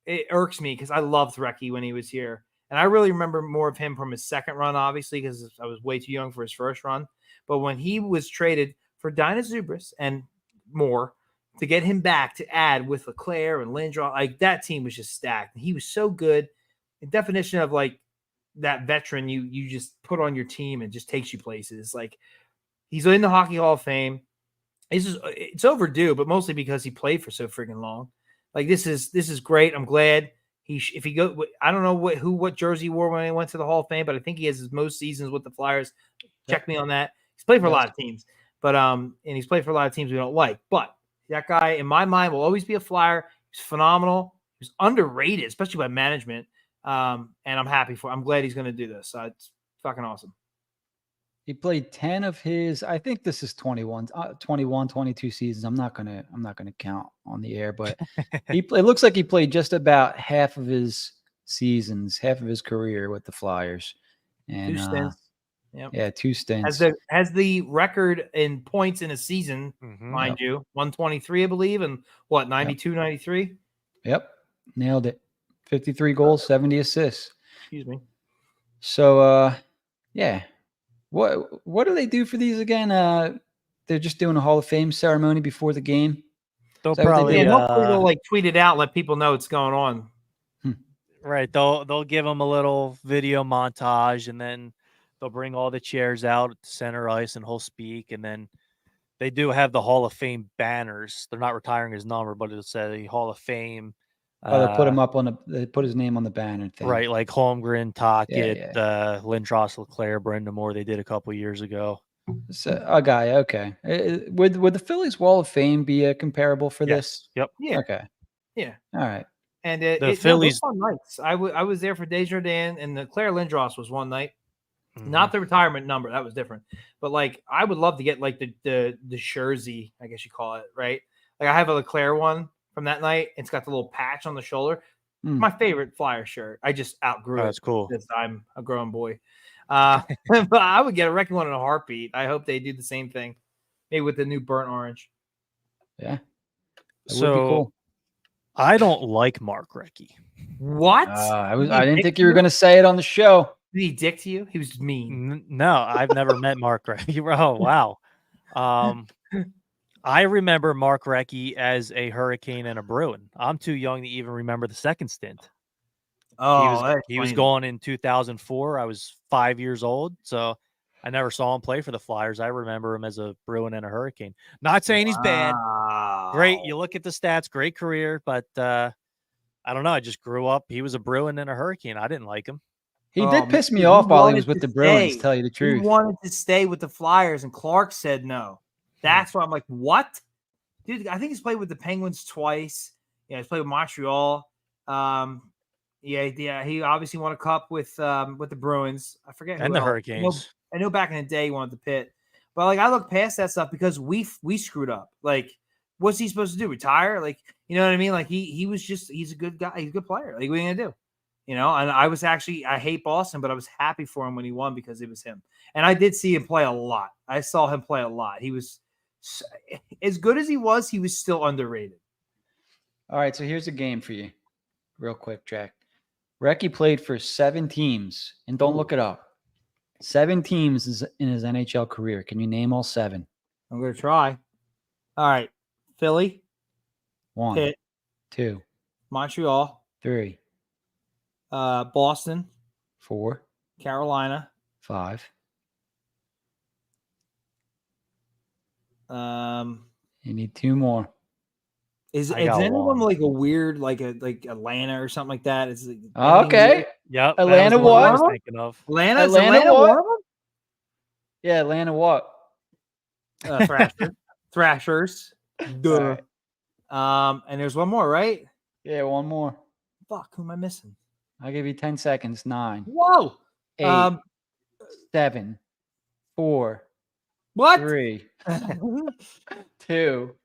it irks me because I loved Recchi when he was here. And I really remember more of him from his second run, obviously, because I was way too young for his first run. But when he was traded for Dinas Zubris and more to get him back to add with Leclerc and Lindros, like that team was just stacked. He was so good. The definition of like that veteran you just put on your team and just takes you places. Like he's in the Hockey Hall of Fame. It's overdue, but mostly because he played for so freaking long. Like this is great. I'm glad if he go. I don't know what jersey he wore when he went to the Hall of Fame, but I think he has his most seasons with the Flyers. Check me on that. He's played for a lot of teams, but and he's played for a lot of teams we don't like. But that guy, in my mind, will always be a Flyer. He's phenomenal. He's underrated, especially by management. And I'm happy for. I'm glad he's going to do this. It's fucking awesome. He played 10 of his, I think this is 21, 22 seasons. I'm not gonna count on the air, but it looks like he played just about half of his seasons, half of his career with the Flyers. And 2 stints. Yep. Yeah, 2 stints. Has the record in points in a season, mind you, 123, I believe, and 92, 93? Yep. Nailed it. 53 goals, 70 assists. Excuse me. So yeah. What do they do for these again? They're just doing a Hall of Fame ceremony before the game. They'll probably hopefully they'll like tweet it out, let people know what's going on. Right. They'll give them a little video montage, and then they'll bring all the chairs out at the center ice, and he'll speak. And then they do have the Hall of Fame banners. They're not retiring his number, but it'll say Hall of Fame. They put him up they put his name on the banner thing. Right, like Holmgren, Tocchet, Lindros, Leclerc, Brenda Moore. They did a couple years ago. So, okay. Would the Phillies Wall of Fame be comparable for this? Yep. Yeah. Okay. Yeah. All right. And the Phillies fun nights. I was there for Desjardins, and the Claire Lindros was one night. Not the retirement number, that was different. But like, I would love to get like the jersey, I guess you call it, right? Like I have a Leclerc one from that night. It's got the little patch on the shoulder. My favorite Flyer shirt. I just outgrew it. That's cool. Because I'm a grown boy. But I would get a Recchi one in a heartbeat. I hope they do the same thing, maybe with the new burnt orange. Yeah. That would be cool. I don't like Mark Recchi. What? I didn't think you were going to say it on the show. Did he dick to you? He was mean. No, I've never met Mark Recchi. Oh, wow. I remember Mark Recchi as a Hurricane and a Bruin. I'm too young to even remember the second stint. Oh, he was gone in 2004. I was 5 years old, so I never saw him play for the Flyers. I remember him as a Bruin and a Hurricane. Not saying he's bad. Great. You look at the stats, great career, but I don't know. I just grew up. He was a Bruin and a Hurricane. I didn't like him. He did piss me off while he was with the Bruins, tell you the truth. He wanted to stay with the Flyers, and Clark said no. That's why I'm like, what? Dude, I think he's played with the Penguins twice. Yeah, he's played with Montreal. Yeah, he obviously won a cup with the Bruins. I forget who and the else. Hurricanes. I know back in the day he wanted the Pit. But like I look past that stuff because we screwed up. Like, what's he supposed to do? Retire? Like, you know what I mean? Like he's a good guy, he's a good player. Like, what are you gonna do? You know, and I hate Boston, but I was happy for him when he won because it was him. And I did see him play a lot. I saw him play a lot. He was as good as he was still underrated. All right, so here's a game for you, real quick, Jack. Recchi played for 7 teams, and don't look it up. 7 teams in his NHL career. Can you name all 7? I'm going to try. All right. Philly, 1, Pitt, 2, Montreal, 3, Boston, 4, Carolina. 5. You need 2 more. Is I any got of them one. like a weird, like Atlanta or something like that? Is it Okay. Yep. Atlanta that was the one I was what? thinking of. Atlanta? Is Atlanta Atlanta what? one of them? Yeah, Atlanta what? Thrashers. Duh. Alright. And there's one more, right? Yeah, 1 more. Fuck, who am I missing? I'll give you 10 seconds. 9, Whoa. 8, 7, 4, What? 3, 2,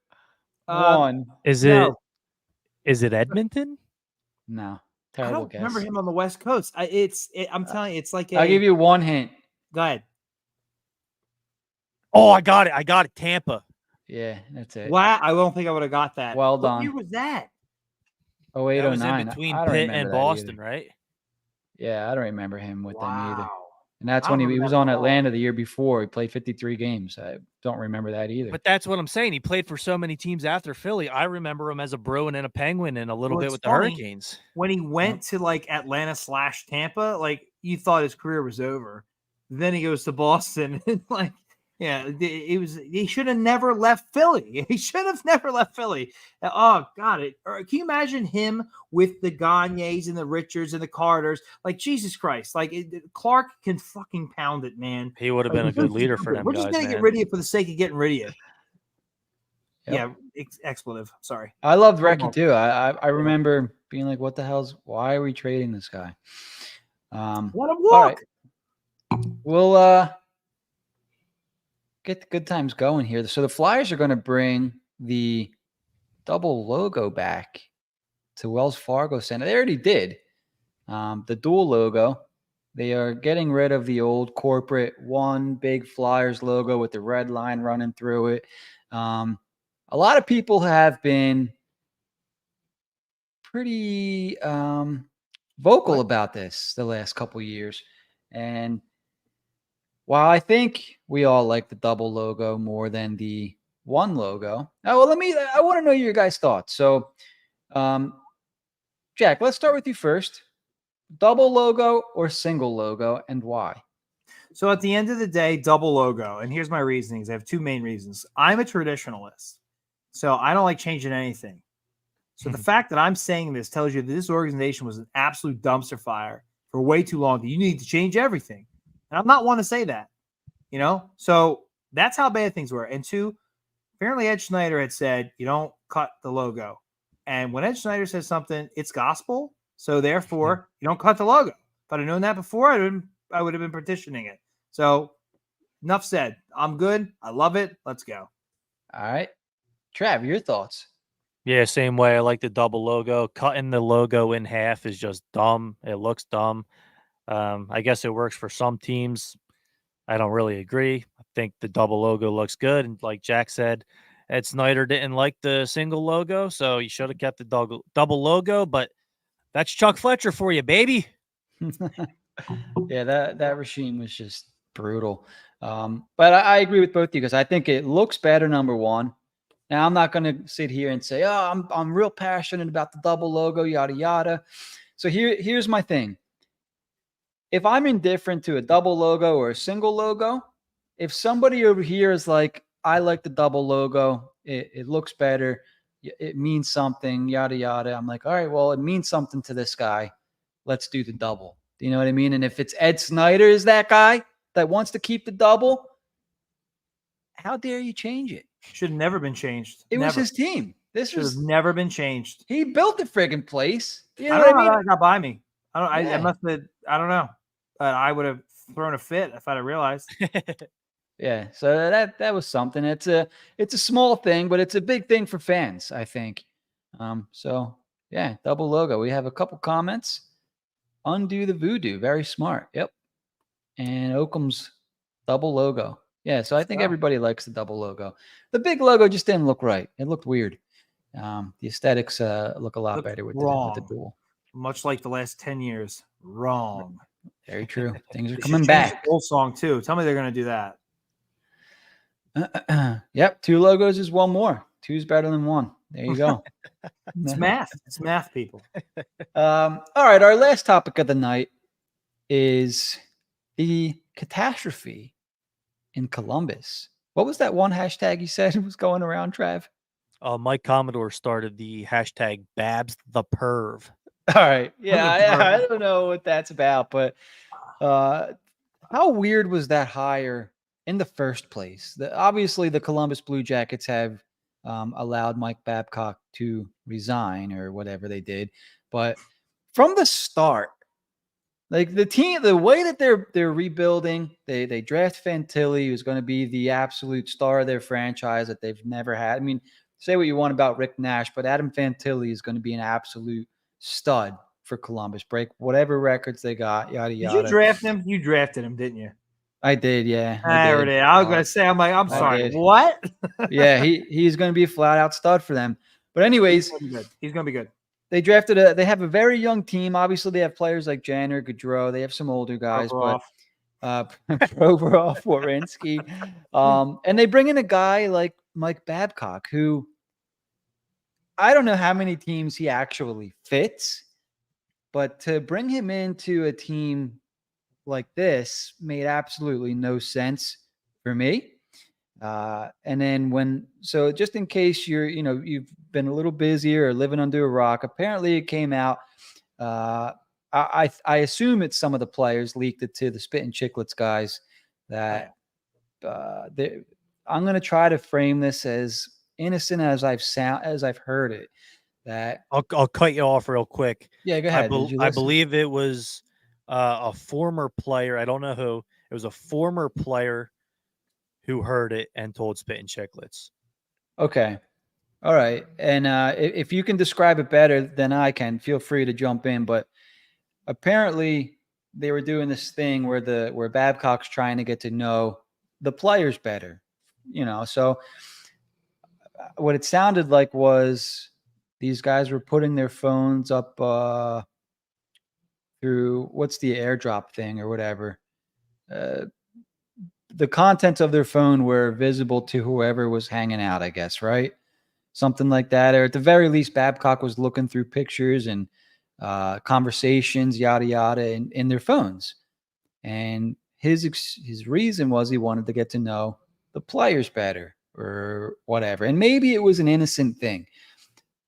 Um, 1. Is No. it Edmonton? No. I Terrible don't guess. remember him on the West Coast. I'm telling you, it's like I'll give you 1 hint. Go ahead. Oh, I got it. Tampa. Yeah, that's it. Wow, I don't think I would have got that. Well What done. year was that? 08, That was in 09. between I don't Pitt remember and that Boston, either. right? Yeah, I don't remember him with them either. Wow. And that's I when don't he remember was that on at all. Atlanta the year before. He played 53 games. I don't remember that either. But that's what I'm saying. He played for so many teams after Philly. I remember him as a Bruin and a Penguin and a little Well, bit it's with the funny. Hurricanes. When he went to like Atlanta/Tampa, like you thought his career was over. Then he goes to Boston and like, yeah, he should have never left Philly. He should have never left Philly. Oh God, can you imagine him with the Gagnes and the Richards and the Carters? Like Jesus Christ, like Clark can fucking pound it, man. He would have been a good leader for them We're just guys, gonna get man. rid of you for the sake of getting rid of you. Yep. Yeah, expletive. Sorry. I loved Come Recchi on. too. I remember being like, what the hell's, why are we trading this guy? Let him All walk. right. We'll get the good times going here. So the Flyers are going to bring the double logo back to Wells Fargo Center. They already did. The dual logo. They are getting rid of the old corporate one big Flyers logo with the red line running through it. A lot of people have been pretty vocal about this the last couple years. And while I think we all like the double logo more than the one logo, I want to know your guys' thoughts. So, Jack, let's start with you first. Double logo or single logo, and why? So at the end of the day, double logo. And here's my reasonings. I have 2 main reasons. I'm a traditionalist, so I don't like changing anything. So the fact that I'm saying this tells you that this organization was an absolute dumpster fire for way too long. That you need to change everything. And I'm not one to say that, So that's how bad things were. And 2, apparently Ed Schneider had said, you don't cut the logo. And when Ed Schneider says something, it's gospel. So therefore, you don't cut the logo. If I'd have known that before, I would have been petitioning it. So enough said. I'm good. I love it. Let's go. All right. Trav, your thoughts? Yeah, same way. I like the double logo. Cutting the logo in half is just dumb. It looks dumb. I guess it works for some teams. I don't really agree. I think the double logo looks good. And like Jack said, Ed Snyder didn't like the single logo, so you should have kept the double logo. But that's Chuck Fletcher for you, baby. Yeah, that regime was just brutal. But I agree with both of you because I think it looks better, number one. Now, I'm not going to sit here and say, oh, I'm real passionate about the double logo, yada, yada. So here's my thing. If I'm indifferent to a double logo or a single logo, if somebody over here is like, I like the double logo, it looks better, it means something, yada, yada. I'm like, all right, well, it means something to this guy. Let's do the double. Do you know what I mean? And if it's Ed Snyder is that guy that wants to keep the double, how dare you change it? Should have never been changed. It was his team. This should was have never been changed. He built the friggin' place. You know I what don't I know mean? how that got by me. I Yeah. must have. I don't know. But I would have thrown a fit if I'd have realized. Yeah. So that was something. It's a small thing, but it's a big thing for fans, I think. So yeah, double logo. We have a couple comments. Undo the voodoo. Very smart. Yep. And Oakham's double logo. Yeah. So I think everybody likes the double logo. The big logo just didn't look right. It looked weird. The aesthetics look a lot better with the dual. much like the last 10 years. Wrong. Very true. Things are They should coming change back. the goal song too. Tell me they're going to do that. Yep, 2 logos is one more. 2's better than 1. There you go. It's math. It's math, people. All right, our last topic of the night is the catastrophe in Columbus. What was that one hashtag you said was going around, Trav? Mike Commodore started the hashtag Babs the Perv. All right. Yeah, I don't know what that's about, but how weird was that hire in the first place? Obviously, the Columbus Blue Jackets have allowed Mike Babcock to resign or whatever they did. But from the start, like the team, the way that they're rebuilding, they draft Fantilli, who's going to be the absolute star of their franchise that they've never had. I mean, say what you want about Rick Nash, but Adam Fantilli is going to be an absolute stud for Columbus. Break whatever records they got, yada Did yada. you draft him? You drafted him, didn't you? I did, yeah. I did. did. I was going to say, I'm sorry. did. What? Yeah, he's going to be a flat out stud for them. But anyways, he's going to be good. They have a very young team. Obviously, they have players like Janner, Gaudreau. They have some older guys, Provorov. but Provorov, Werenski. And they bring in a guy like Mike Babcock, who I don't know how many teams he actually fits, but to bring him into a team like this made absolutely no sense for me. And then so just in case you've been a little busy or living under a rock, apparently it came out. I assume it's some of the players leaked it to the Spit and Chicklets guys that I'm going to try to frame this as innocent as I've heard it. That I'll cut you off real quick. Yeah, go ahead. I believe it was a former player. I don't know who. It was a former player who heard it and told Spit and Chicklets. Okay. All right. And if you can describe it better than I can, feel free to jump in. But apparently they were doing this thing where Babcock's trying to get to know the players better, So what it sounded like was these guys were putting their phones up through what's the airdrop thing or whatever. The contents of their phone were visible to whoever was hanging out, I guess, right? Something like that. Or at the very least, Babcock was looking through pictures and conversations, yada, yada, in their phones. And his reason was he wanted to get to know the players better or whatever. And maybe it was an innocent thing.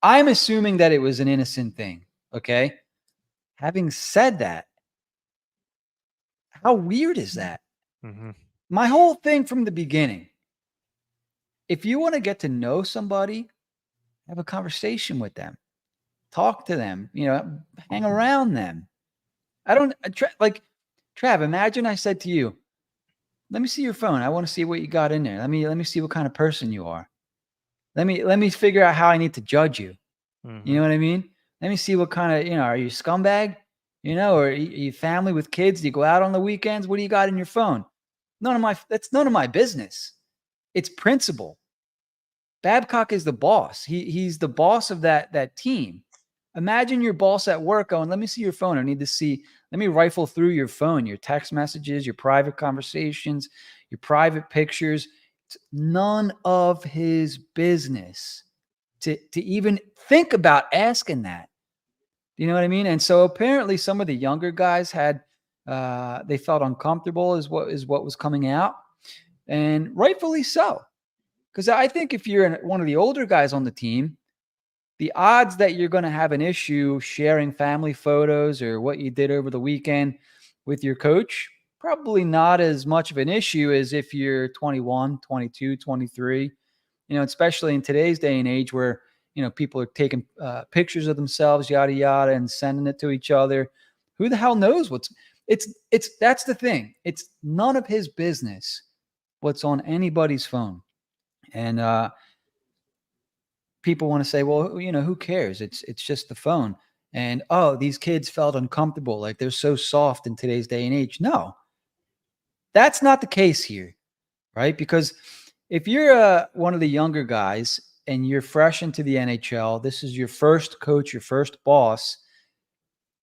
I'm assuming that it was an innocent thing, okay? Having said that, how weird is that? Mm-hmm. My whole thing from the beginning, if you want to get to know somebody, have a conversation with them, talk to them, hang around them. Trav, imagine I said to you, let me see your phone. I want to see what you got in there. Let me see what kind of person you are. Let me figure out how I need to judge you. Mm-hmm. You know what I mean? Let me see what kind of, are you a scumbag? Or are you family with kids? Do you go out on the weekends? What do you got in your phone? That's none of my business. It's principle. Babcock is the boss. He's the boss of that team. Imagine your boss at work going, let me see your phone. Let me rifle through your phone, your text messages, your private conversations, your private pictures. It's none of his business to even think about asking that. You know what I mean? And so apparently some of the younger guys they felt uncomfortable is what was coming out, and rightfully so. Because I think if you're one of the older guys on the team, the odds that you're going to have an issue sharing family photos or what you did over the weekend with your coach, probably not as much of an issue as if you're 21, 22, 23, especially in today's day and age where, people are taking pictures of themselves, yada, yada, and sending it to each other. Who the hell knows that's the thing. It's none of his business what's on anybody's phone. And people want to say, well, who cares? It's just the phone. And, these kids felt uncomfortable. Like they're so soft in today's day and age. No, that's not the case here, right? Because if you're one of the younger guys and you're fresh into the NHL, this is your first coach, your first boss,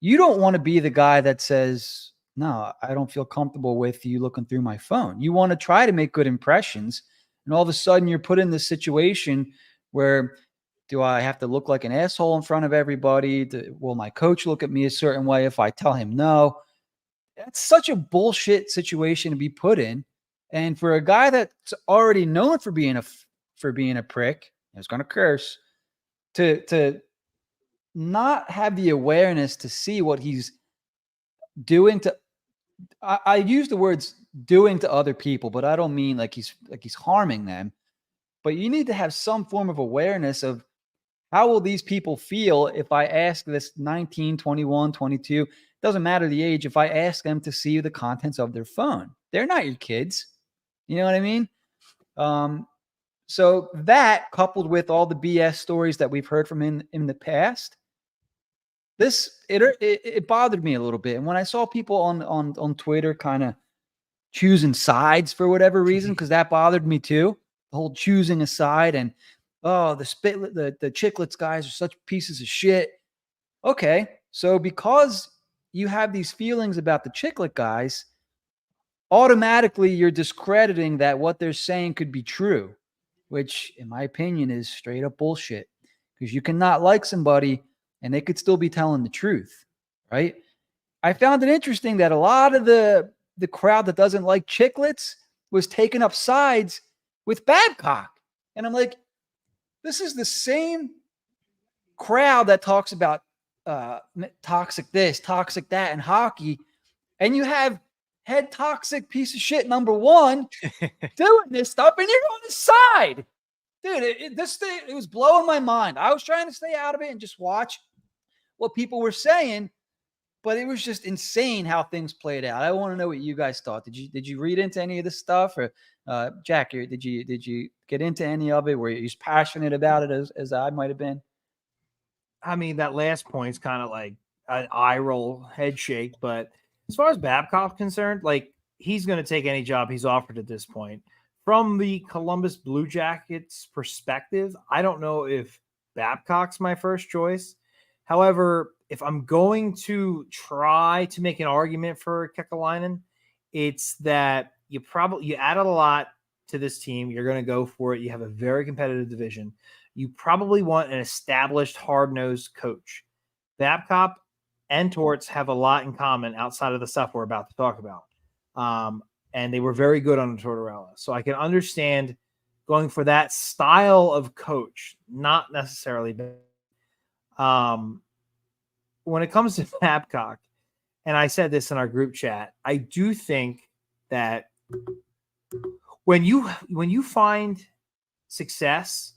You don't want to be the guy that says, no, I don't feel comfortable with you looking through my phone. You want to try to make good impressions. And all of a sudden you're put in this situation where, do I have to look like an asshole in front of everybody? Will my coach look at me a certain way if I tell him no? That's such a bullshit situation to be put in. And for a guy that's already known for being a prick, I was going to curse, to not have the awareness to see what he's doing to, I use the words doing to other people, but I don't mean like he's harming them. But you need to have some form of awareness of, how will these people feel if I ask this 19, 21, 22, doesn't matter the age, if I ask them to see the contents of their phone? They're not your kids. You know what I mean? So that, coupled with all the BS stories that we've heard from in the past, it bothered me a little bit. And when I saw people on Twitter kind of choosing sides for whatever reason, because that bothered me too, the whole choosing a side and, oh, the Chicklets guys are such pieces of shit. Okay, so because you have these feelings about the Chicklet guys, automatically you're discrediting that what they're saying could be true, which in my opinion is straight up bullshit, because you cannot like somebody and they could still be telling the truth, right? I found it interesting that a lot of the crowd that doesn't like Chicklets was taking up sides with Babcock. And I'm like, this is the same crowd that talks about toxic this, toxic that in hockey. And you have head toxic piece of shit number one doing this stuff, and you're on the side. Dude, it was blowing my mind. I was trying to stay out of it and just watch what people were saying, but it was just insane how things played out. I want to know what you guys thought. Did you read into any of this stuff, or Jack? Did you get into any of it? Were you as passionate about it as I might have been? I mean, that last point is kind of like an eye roll, head shake. But as far as Babcock's concerned, like, he's going to take any job he's offered at this point. From the Columbus Blue Jackets perspective, I don't know if Babcock's my first choice. However, if I'm going to try to make an argument for Kekalainen, it's that you added a lot to this team. You're going to go for it. You have a very competitive division. You probably want an established, hard-nosed coach. Babcock and Torts have a lot in common outside of the stuff we're about to talk about. And they were very good on the Tortorella. So I can understand going for that style of coach, not necessarily bad. When it comes to Babcock, and I said this in our group chat, I do think that when you find success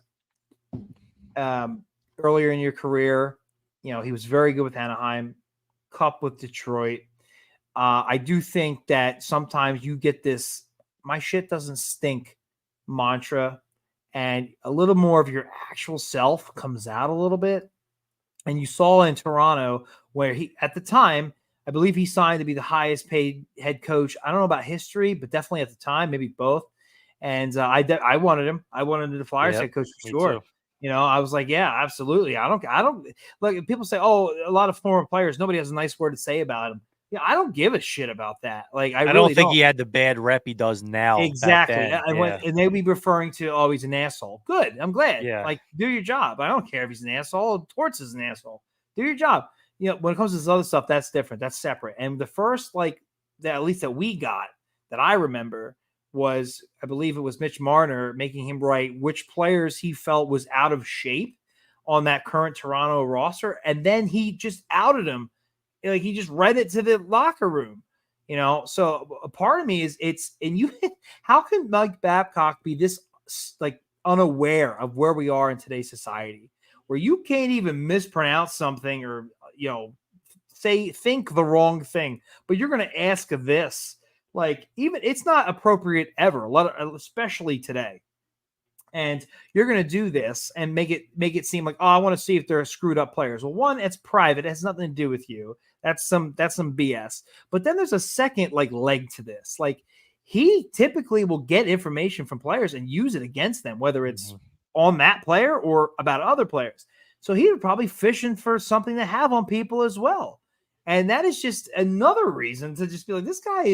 earlier in your career, you know, he was very good with Anaheim, Cup with Detroit. I do think that sometimes you get this "my shit doesn't stink" mantra, and a little more of your actual self comes out a little bit. And you saw in Toronto where he, at the time, I believe he signed to be the highest paid head coach. I don't know about history, but definitely at the time, maybe both. And I wanted him. I wanted the Flyers head coach for sure. Too. You know, I was like, yeah, absolutely. I don't like, people say, oh, a lot of former players, nobody has a nice word to say about him. Yeah, I don't give a shit about that. Like, I really don't think he had the bad rep he does now. Exactly. And they'll be referring to, oh, he's an asshole. Good. I'm glad. Yeah. Like, do your job. I don't care if he's an asshole. Torts is an asshole. Do your job. You know, when it comes to this other stuff, that's different. That's separate. And the first, like, that at least that we got, that I remember, was, I believe it was Mitch Marner making him write which players he felt was out of shape on that current Toronto roster. And then he just outed him. Like, he just read it to the locker room, you know? So a part of me is how can Mike Babcock be this, like, unaware of where we are in today's society, where you can't even mispronounce something or, you know, think the wrong thing, but you're going to ask of this. Like, even it's not appropriate ever, especially today. And you're going to do this and make it seem like, oh, I want to see if they're screwed up players. Well, one, it's private. It has nothing to do with you. That's some BS. But then there's a second, like, leg to this. Like, he typically will get information from players and use it against them, whether it's on that player or about other players. So he would probably fishing for something to have on people as well. And that is just another reason to just be like, this guy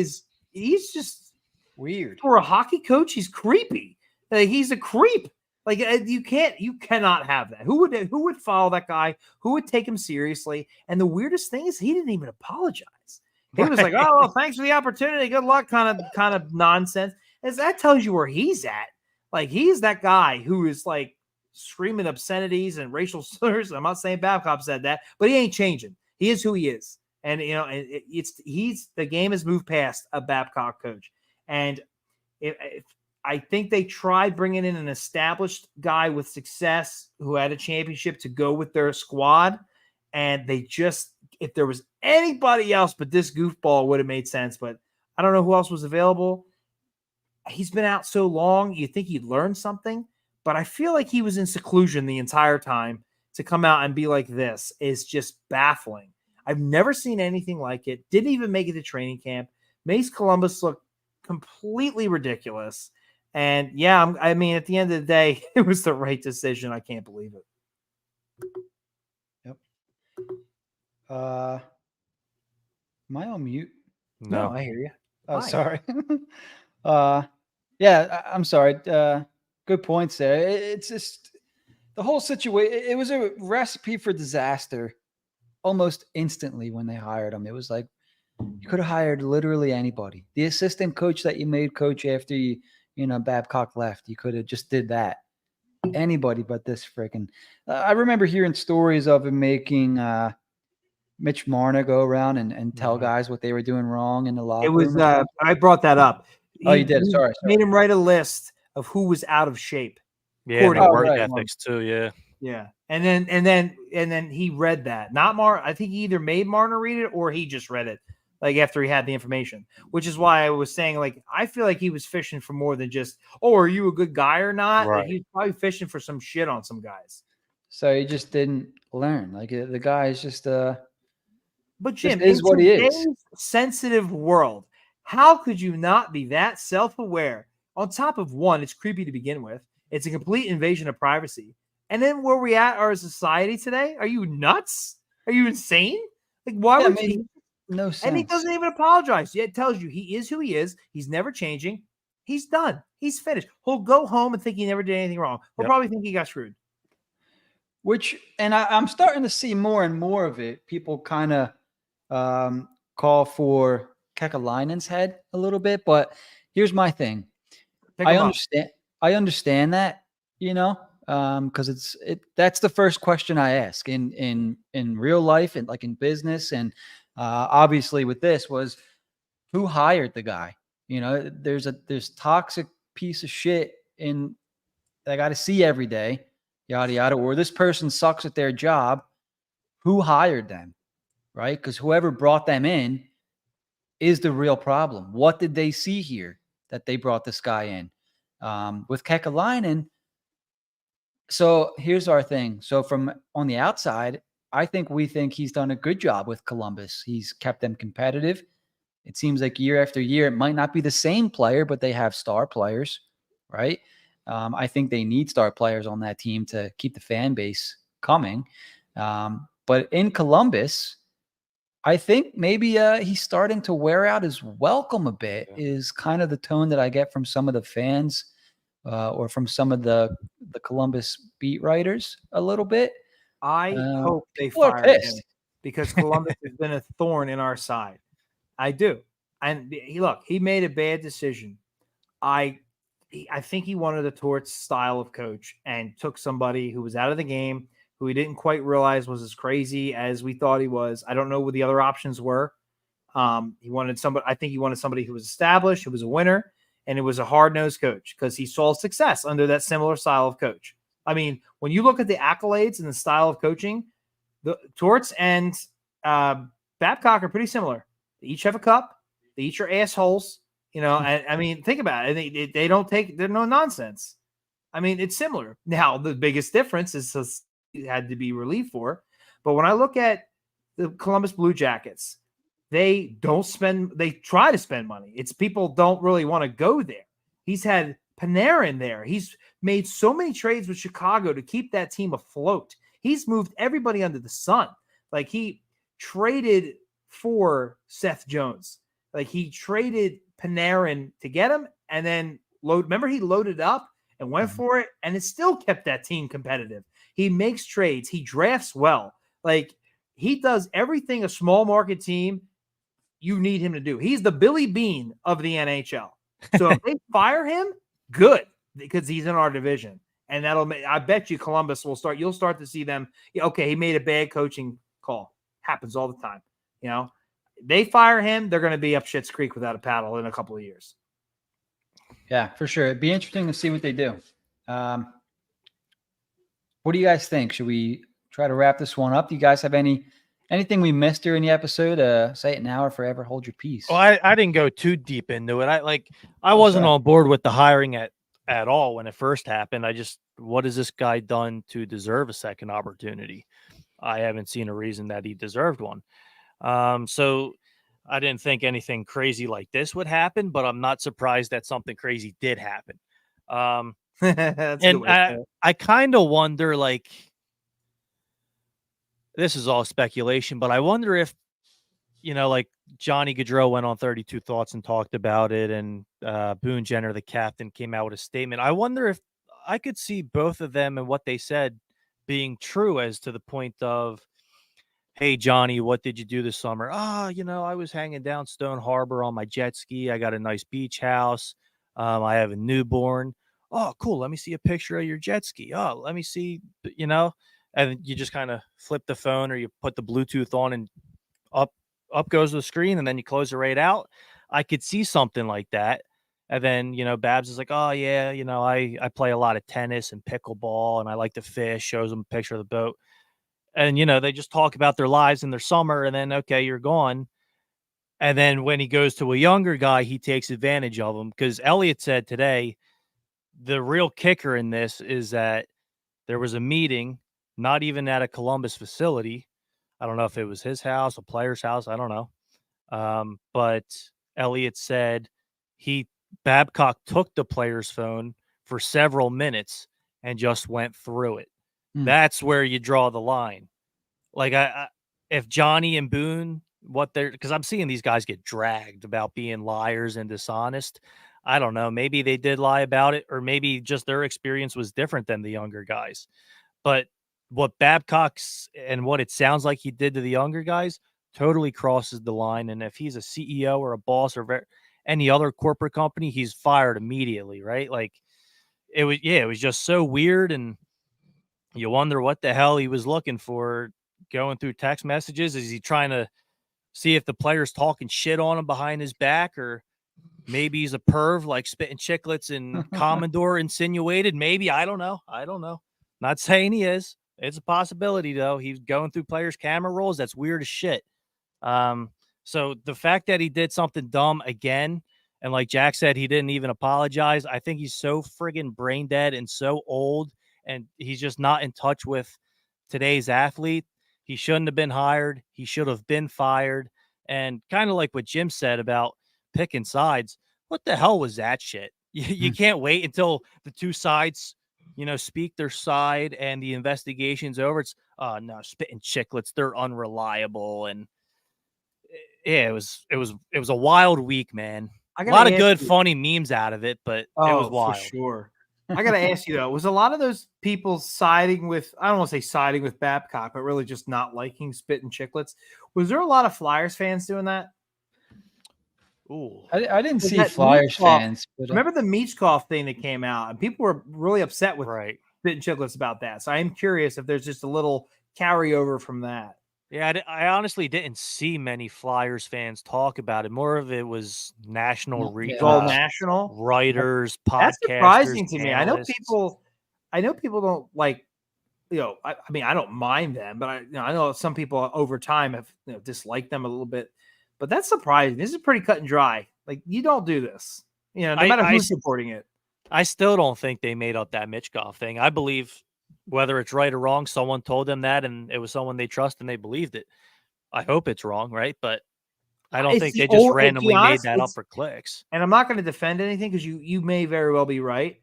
he's just Weird. for a hockey coach. He's creepy. Like, he's a creep. Like, you cannot have that. Who would follow that guy? Who would take him seriously? And the weirdest thing is he didn't even apologize. He was like, "Oh, well, thanks for the opportunity. Good luck," kind of nonsense. As that tells you where he's at. Like, he's that guy who is like screaming obscenities and racial slurs. I'm not saying Babcock said that, but he ain't changing. He is who he is, and the game has moved past a Babcock coach, and I think they tried bringing in an established guy with success who had a championship to go with their squad, and they just, if there was anybody else but this goofball, would have made sense, but I don't know who else was available. He's been out so long, you'd think he'd learn something, but I feel like he was in seclusion the entire time. To come out and be like this is just baffling. I've never seen anything like it. Didn't even make it to training camp. Makes Columbus look completely ridiculous. And yeah, I mean, at the end of the day, it was the right decision. I can't believe it. Yep. Am I on mute? No. I hear you. Oh, Hi. sorry. Yeah, I'm sorry. Good points there. It's just the whole situation. It was a recipe for disaster almost instantly when they hired him. It was like you could have hired literally anybody. The assistant coach that you made coach after Babcock left, you could have just did that. Anybody but this freaking. I remember hearing stories of him making Mitch Marner go around and tell guys what they were doing wrong in the locker It was. room. I brought that up. Oh, you did. Sorry. Made him write a list of who was out of shape. Yeah, and the Oh, work right. ethics too. Yeah. Yeah, and then he read that. Not Mar. I think he either made Marner read it or he just read it, like after he had the information. Which is why I was saying, like, I feel like he was fishing for more than just, oh, are you a good guy or not? Right. Like, he's probably fishing for some shit on some guys. So he just didn't learn. Like the guy is just But Jim, is in what he is. today's sensitive world, how could you not be that self-aware? On top of one, it's creepy to begin with. It's a complete invasion of privacy. And then where we at our society today? Are you nuts? Are you insane? Like, why would you? No sense. And he doesn't even apologize. It tells you he is who he is. He's never changing. He's done. He's finished. He'll go home and think he never did anything wrong. He'll probably think he got screwed. I'm starting to see more and more of it. People kind of call for Kekalainen's head a little bit, but here's my thing. I understand that, because that's the first question I ask in real life and like in business, and obviously with this was who hired the guy. There's toxic piece of shit that I got to see every day, yada yada. Or this person sucks at their job. Who hired them, right? Because whoever brought them in is the real problem. What did they see here that they brought this guy in? With Kekalainen, so here's our thing. So from on the outside, we think he's done a good job with Columbus. He's kept them competitive. It seems like year after year, it might not be the same player, but they have star players, right? I think they need star players on that team to keep the fan base coming. But in Columbus, I think maybe he's starting to wear out his welcome a bit, is kind of the tone that I get from some of the fans or from some of the Columbus beat writers a little bit. I hope they people are fire him pissed. because Columbus has been a thorn in our side. I do. And he made a bad decision. I think he wanted a Torts style of coach and took somebody who was out of the game, who he didn't quite realize was as crazy as we thought he was. I don't know what the other options were. He wanted somebody who was established, who was a winner, and it was a hard-nosed coach because he saw success under that similar style of coach. I mean, when you look at the accolades and the style of coaching, the Torts and Babcock are pretty similar. They each have a cup. They each are assholes. And I mean, think about it. They're no nonsense. I mean, it's similar. Now, the biggest difference is it had to be relieved for. But when I look at the Columbus Blue Jackets, they try to spend money. It's people don't really want to go there. He's had Panarin there. He's made so many trades with Chicago to keep that team afloat. He's moved everybody under the sun. Like, he traded for Seth Jones. Like he traded Panarin to get him, and then remember he loaded up and went for it, and it still kept that team competitive. He makes trades. He drafts well. Like he does everything a small market team you need him to do. He's the Billy Bean of the NHL. So if they fire him, good, because he's in our division. And that'll make, I bet you Columbus will start, you'll start to see them. Okay, he made a bad coaching call. Happens all the time. You know, they fire him, they're going to be up Schitt's Creek without a paddle in a couple of years. Yeah, for sure. It'd be interesting to see what they do. What do you guys think? Should we try to wrap this one up? Do you guys have anything we missed during the episode? Say it now or forever hold your peace. Well, I didn't go too deep into it. I wasn't on board with the hiring at all when it first happened. What has this guy done to deserve a second opportunity? I haven't seen a reason that he deserved one. So I didn't think anything crazy like this would happen, but I'm not surprised that something crazy did happen. And I kind of wonder, like, this is all speculation, but I wonder if, like Johnny Gaudreau went on 32 Thoughts and talked about it, and Boone Jenner, the captain, came out with a statement. I wonder if I could see both of them and what they said being true, as to the point of, hey, Johnny, what did you do this summer? I was hanging down Stone Harbor on my jet ski. I got a nice beach house. I have a newborn. Oh, cool. Let me see a picture of your jet ski. Oh, let me see, and you just kind of flip the phone, or you put the Bluetooth on, and up goes the screen, and then you close it right out. I could see something like that. And then, Babs is like, oh, yeah, I play a lot of tennis and pickleball, and I like to fish, shows them a picture of the boat. And, they just talk about their lives in their summer, and then, okay, you're gone. And then when he goes to a younger guy, he takes advantage of him. Because Elliot said today, the real kicker in this is that there was a meeting, not even at a Columbus facility. I don't know if it was his house, a player's house. I don't know. But Elliot said Babcock took the player's phone for several minutes and just went through it. That's where you draw the line. Like, if Johnny and Boone, because I'm seeing these guys get dragged about being liars and dishonest. I don't know. Maybe they did lie about it, or maybe just their experience was different than the younger guys. But what Babcock's and what it sounds like he did to the younger guys totally crosses the line. And if he's a CEO or a boss or any other corporate company, he's fired immediately, right? Like, it was just so weird. And you wonder what the hell he was looking for going through text messages. Is he trying to see if the player's talking shit on him behind his back, or maybe he's a perv like Spitting Chicklets and Commodore insinuated? Maybe. I don't know. Not saying he is. It's a possibility, though. He's going through players' camera rolls. That's weird as shit. So the fact that he did something dumb again, and like Jack said, he didn't even apologize. I think he's so friggin' brain dead and so old, and he's just not in touch with today's athlete. He shouldn't have been hired. He should have been fired. And kind of like what Jim said about picking sides, what the hell was that shit? You can't wait until the two sides, speak their side and the investigation's over. It's, no, Spitting Chicklets, they're unreliable. And yeah, it was a wild week, man. A lot of good, funny memes out of it, but it was wild. For sure. I got to ask you, though, was a lot of those people siding with, I don't want to say siding with Babcock, but really just not liking Spitting Chicklets? Was there a lot of Flyers fans doing that? Ooh, I didn't see Flyers fans. But, remember the Meachkoff thing that came out, and people were really upset with Spitting Chicklets about that. So I am curious if there's just a little carryover from that. Yeah, I honestly didn't see many Flyers fans talk about it. More of it was national national writers, podcasters. That's surprising to analysts. me. I know people don't like, I mean, I don't mind them, but I know some people over time have disliked them a little bit. But that's surprising. This is pretty cut and dry. Like, you don't do this, no matter who's supporting it. I still don't think they made up that Mitchkoff thing. I believe, whether it's right or wrong, someone told them that, and it was someone they trust, and they believed it. I hope it's wrong, right? But I don't think they just randomly made that up for clicks. And I'm not going to defend anything, because you may very well be right.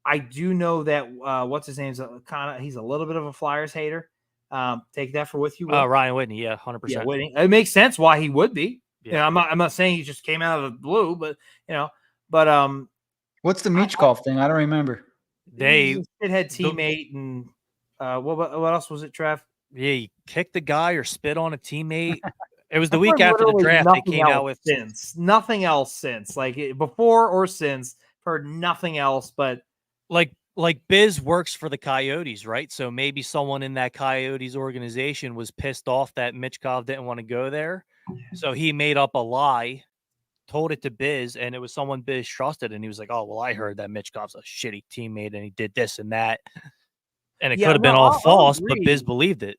I do know that what's his name's he's a little bit of a Flyers hater. Take that for what you will. Ryan Whitney, yeah, 100%. Yeah, Whitney. It makes sense why he would be. Yeah. I'm not saying he just came out of the blue, but What's the Michkov thing? I don't remember. he's a shithead teammate, and what else was it, Trev? Yeah, he kicked the guy or spit on a teammate. It was the I've week heard after the literally draft. They nothing came out else with nothing else since, like before or since. Heard nothing else, but like Biz works for the Coyotes, right? So maybe someone in that Coyotes organization was pissed off that Michkov didn't want to go there. So he made up a lie, told it to Biz, and it was someone Biz trusted. And he was like, oh, well, I heard that Michkov's a shitty teammate and he did this and that. And it could have been all false, but Biz believed it.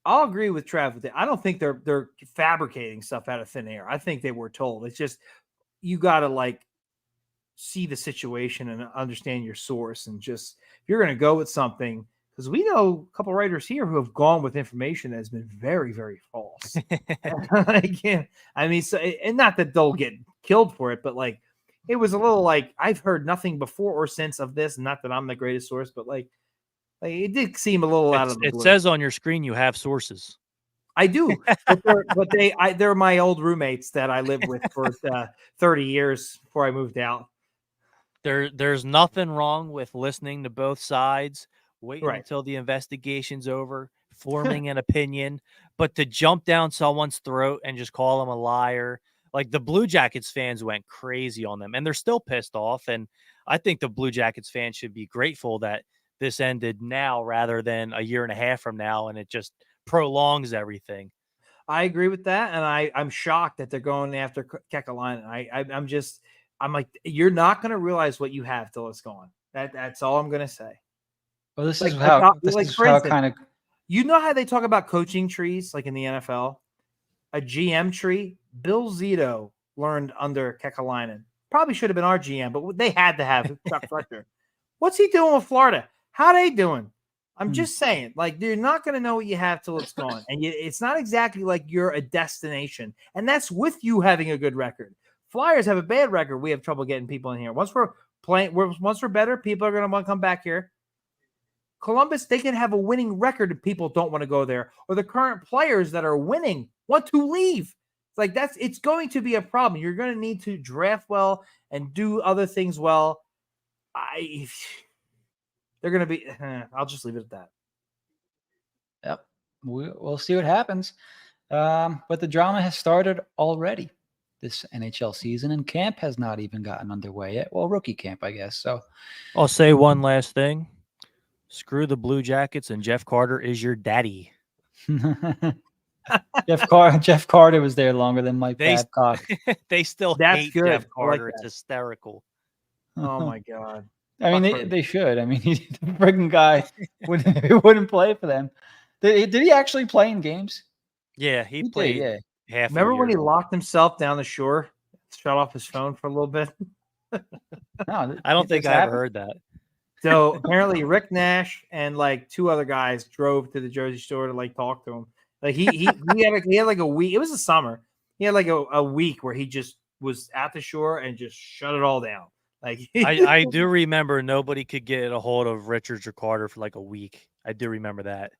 I'll agree with Trav with it. I don't think they're fabricating stuff out of thin air. I think they were told. It's just you got to like see the situation and understand your source, and just if you're going to go with something, because we know a couple writers here who have gone with information that has been very, very false. I mean, so, and not that they'll get killed for it, but like it was a little like I've heard nothing before or since of this. Not that I'm the greatest source, but like it did seem a little out of the blue. It says on your screen you have sources. I do, but they're my old roommates that I lived with for 30 years before I moved out. There's nothing wrong with listening to both sides, waiting Right. until the investigation's over, forming an opinion, but to jump down someone's throat and just call them a liar, like the Blue Jackets fans went crazy on them, and they're still pissed off. And I think the Blue Jackets fans should be grateful that this ended now rather than a year and a half from now, and it just prolongs everything. I agree with that, and I'm shocked that they're going after Kekalainen. I'm like, you're not going to realize what you have till it's gone. That's all I'm going to say. Well, this Like, is how for instance, kind of. You know how they talk about coaching trees, like in the NFL, a GM tree. Bill Zito learned under Kekalainen. Probably should have been our GM, but they had to have Chuck Fletcher. What's he doing with Florida? How they doing? I'm just saying, like, you're not going to know what you have till it's gone. And it's not exactly like you're a destination. And that's with you having a good record. Flyers have a bad record. We have trouble getting people in here. Once we're better, people are going to want to come back here. Columbus, they can have a winning record if people don't want to go there. Or the current players that are winning want to leave. It's like it's going to be a problem. You're going to need to draft well and do other things well. They're going to be, I'll just leave it at that. Yep. We'll see what happens. But the drama has started already this NHL season, and camp has not even gotten underway yet. Well, rookie camp, I guess. So I'll say one last thing. Screw the Blue Jackets, and Jeff Carter is your daddy. Jeff Carter was there longer than Mike Babcock. They still hate Jeff Carter. It's hysterical. Oh, my God. I mean, they should. I mean, the friggin' guy wouldn't play for them. Did he actually play in games? Yeah, he played. Yeah. Half. Remember when he locked himself down the shore, shut off his phone for a little bit? No, I don't think I ever heard that. So apparently, Rick Nash and like two other guys drove to the Jersey Shore to like talk to him. Like he had like a week. It was the summer. He had like a week where he just was at the shore and just shut it all down. Like I do remember nobody could get a hold of Richards or Carter for like a week. I do remember that.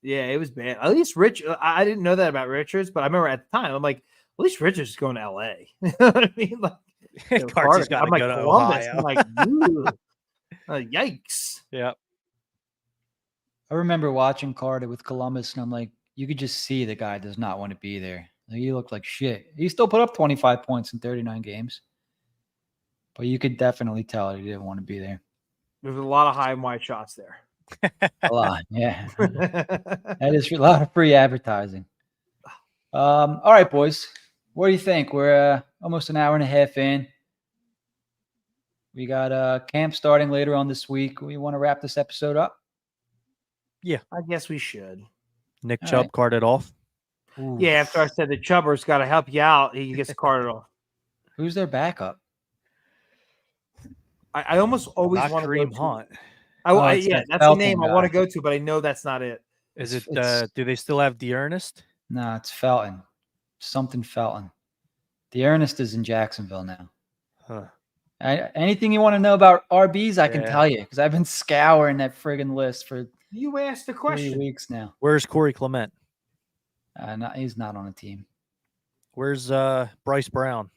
Yeah, it was bad. At least I didn't know that about Richards, but I remember at the time, I'm like, at least Richards is going to LA. You know what I mean? Like, Carter's got to go to Columbus. Ohio. I'm like, yikes. Yeah. I remember watching Carter with Columbus, and I'm like, you could just see the guy does not want to be there. Like, he looked like shit. He still put up 25 points in 39 games. But you could definitely tell he didn't want to be there. There's a lot of high and wide shots there. A lot, yeah. That is a lot of free advertising. All right, boys. What do you think? We're almost an hour and a half in. We got camp starting later on this week. We want to wrap this episode up? Yeah. I guess we should. Nick Chubb carted off. Ooh. Yeah, after I said the Chubber's got to help you out, he gets carted off. Who's their backup? I almost always want to Kareem Hunt. Yeah, that's the name I want to go to, but I know that's not it. Is it? Do they still have Dearnest? No, it's Felton. Something Felton. Dearnest is in Jacksonville now. Huh. Anything you want to know about RBs, I can tell you, because I've been scouring that friggin' list for You asked the 3 question. weeks now. Where's Corey Clement? He's not on a team. Where's Bryce Brown?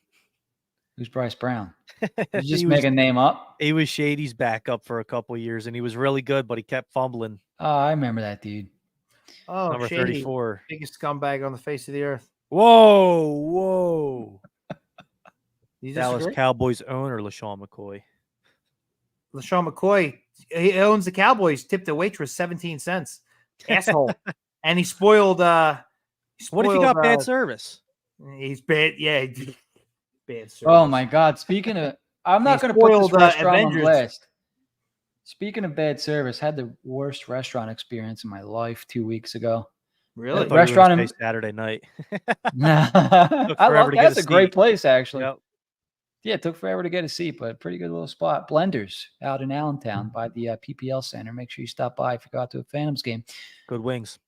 Who's Bryce Brown? Did you he just was make a name up? he was Shady's backup for a couple years, and he was really good, but he kept fumbling. Oh, I remember that dude. Oh, Number Shady, 34. biggest scumbag on the face of the earth. Whoa. You Dallas disagree? Cowboys owner LaShawn McCoy. LaShawn McCoy, he owns the Cowboys, tipped a waitress 17 cents. Asshole. And he spoiled What if he got bad service? He's bad. Yeah. Bad service. Oh my God! Speaking of, I'm not He going to put this spoiled, restaurant on Avengers. blast. Speaking of bad service, had the worst restaurant experience in my life 2 weeks ago. Really? I thought you were Restaurant gonna in- say Saturday night. I forever love to get that's a a great seat. place actually. Yep. Yeah, it took forever to get a seat, but pretty good little spot. Blenders out in Allentown by the PPL Center. Make sure you stop by if you go out to a Phantoms game. Good wings.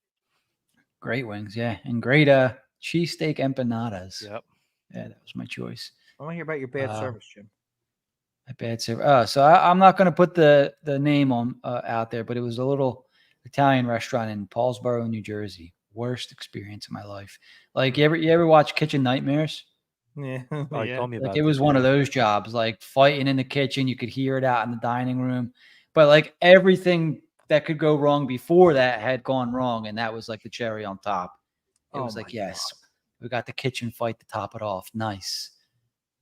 Great wings, yeah, and great cheesesteak empanadas. Yep. Yeah, that was my choice. I want to hear about your bad service, Jim. A bad service. Oh, so I'm not going to put the name on out there, but it was a little Italian restaurant in Paulsboro, New Jersey. Worst experience of my life. Like you ever watch Kitchen Nightmares? Yeah. Oh, you told me about Like it was one of those jobs, like fighting in the kitchen. You could hear it out in the dining room, but like everything that could go wrong before that had gone wrong, and that was like the cherry on top. It was like, yes, we got the kitchen fight to top it off. Nice.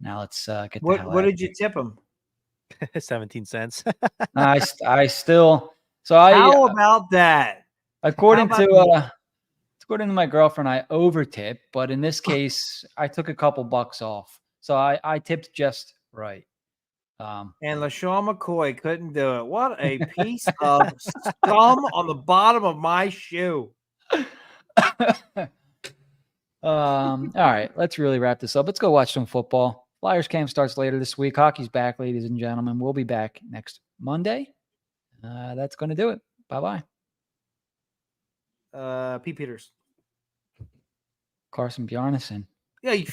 Now let's get the hell What out did of you here. tip him? 17 cents. I still so I How about that? according how about to my girlfriend, I over tip, but in this case, I took a couple bucks off. So I tipped just right. And LaShawn McCoy couldn't do it. What a piece of scum on the bottom of my shoe. All right, let's really wrap this up. Let's go watch some football. Flyers camp starts later this week. Hockey's back, ladies and gentlemen. We'll be back next Monday. That's going to do it. Bye-bye. P. Peters. Carson Bjarnason. Yeah, you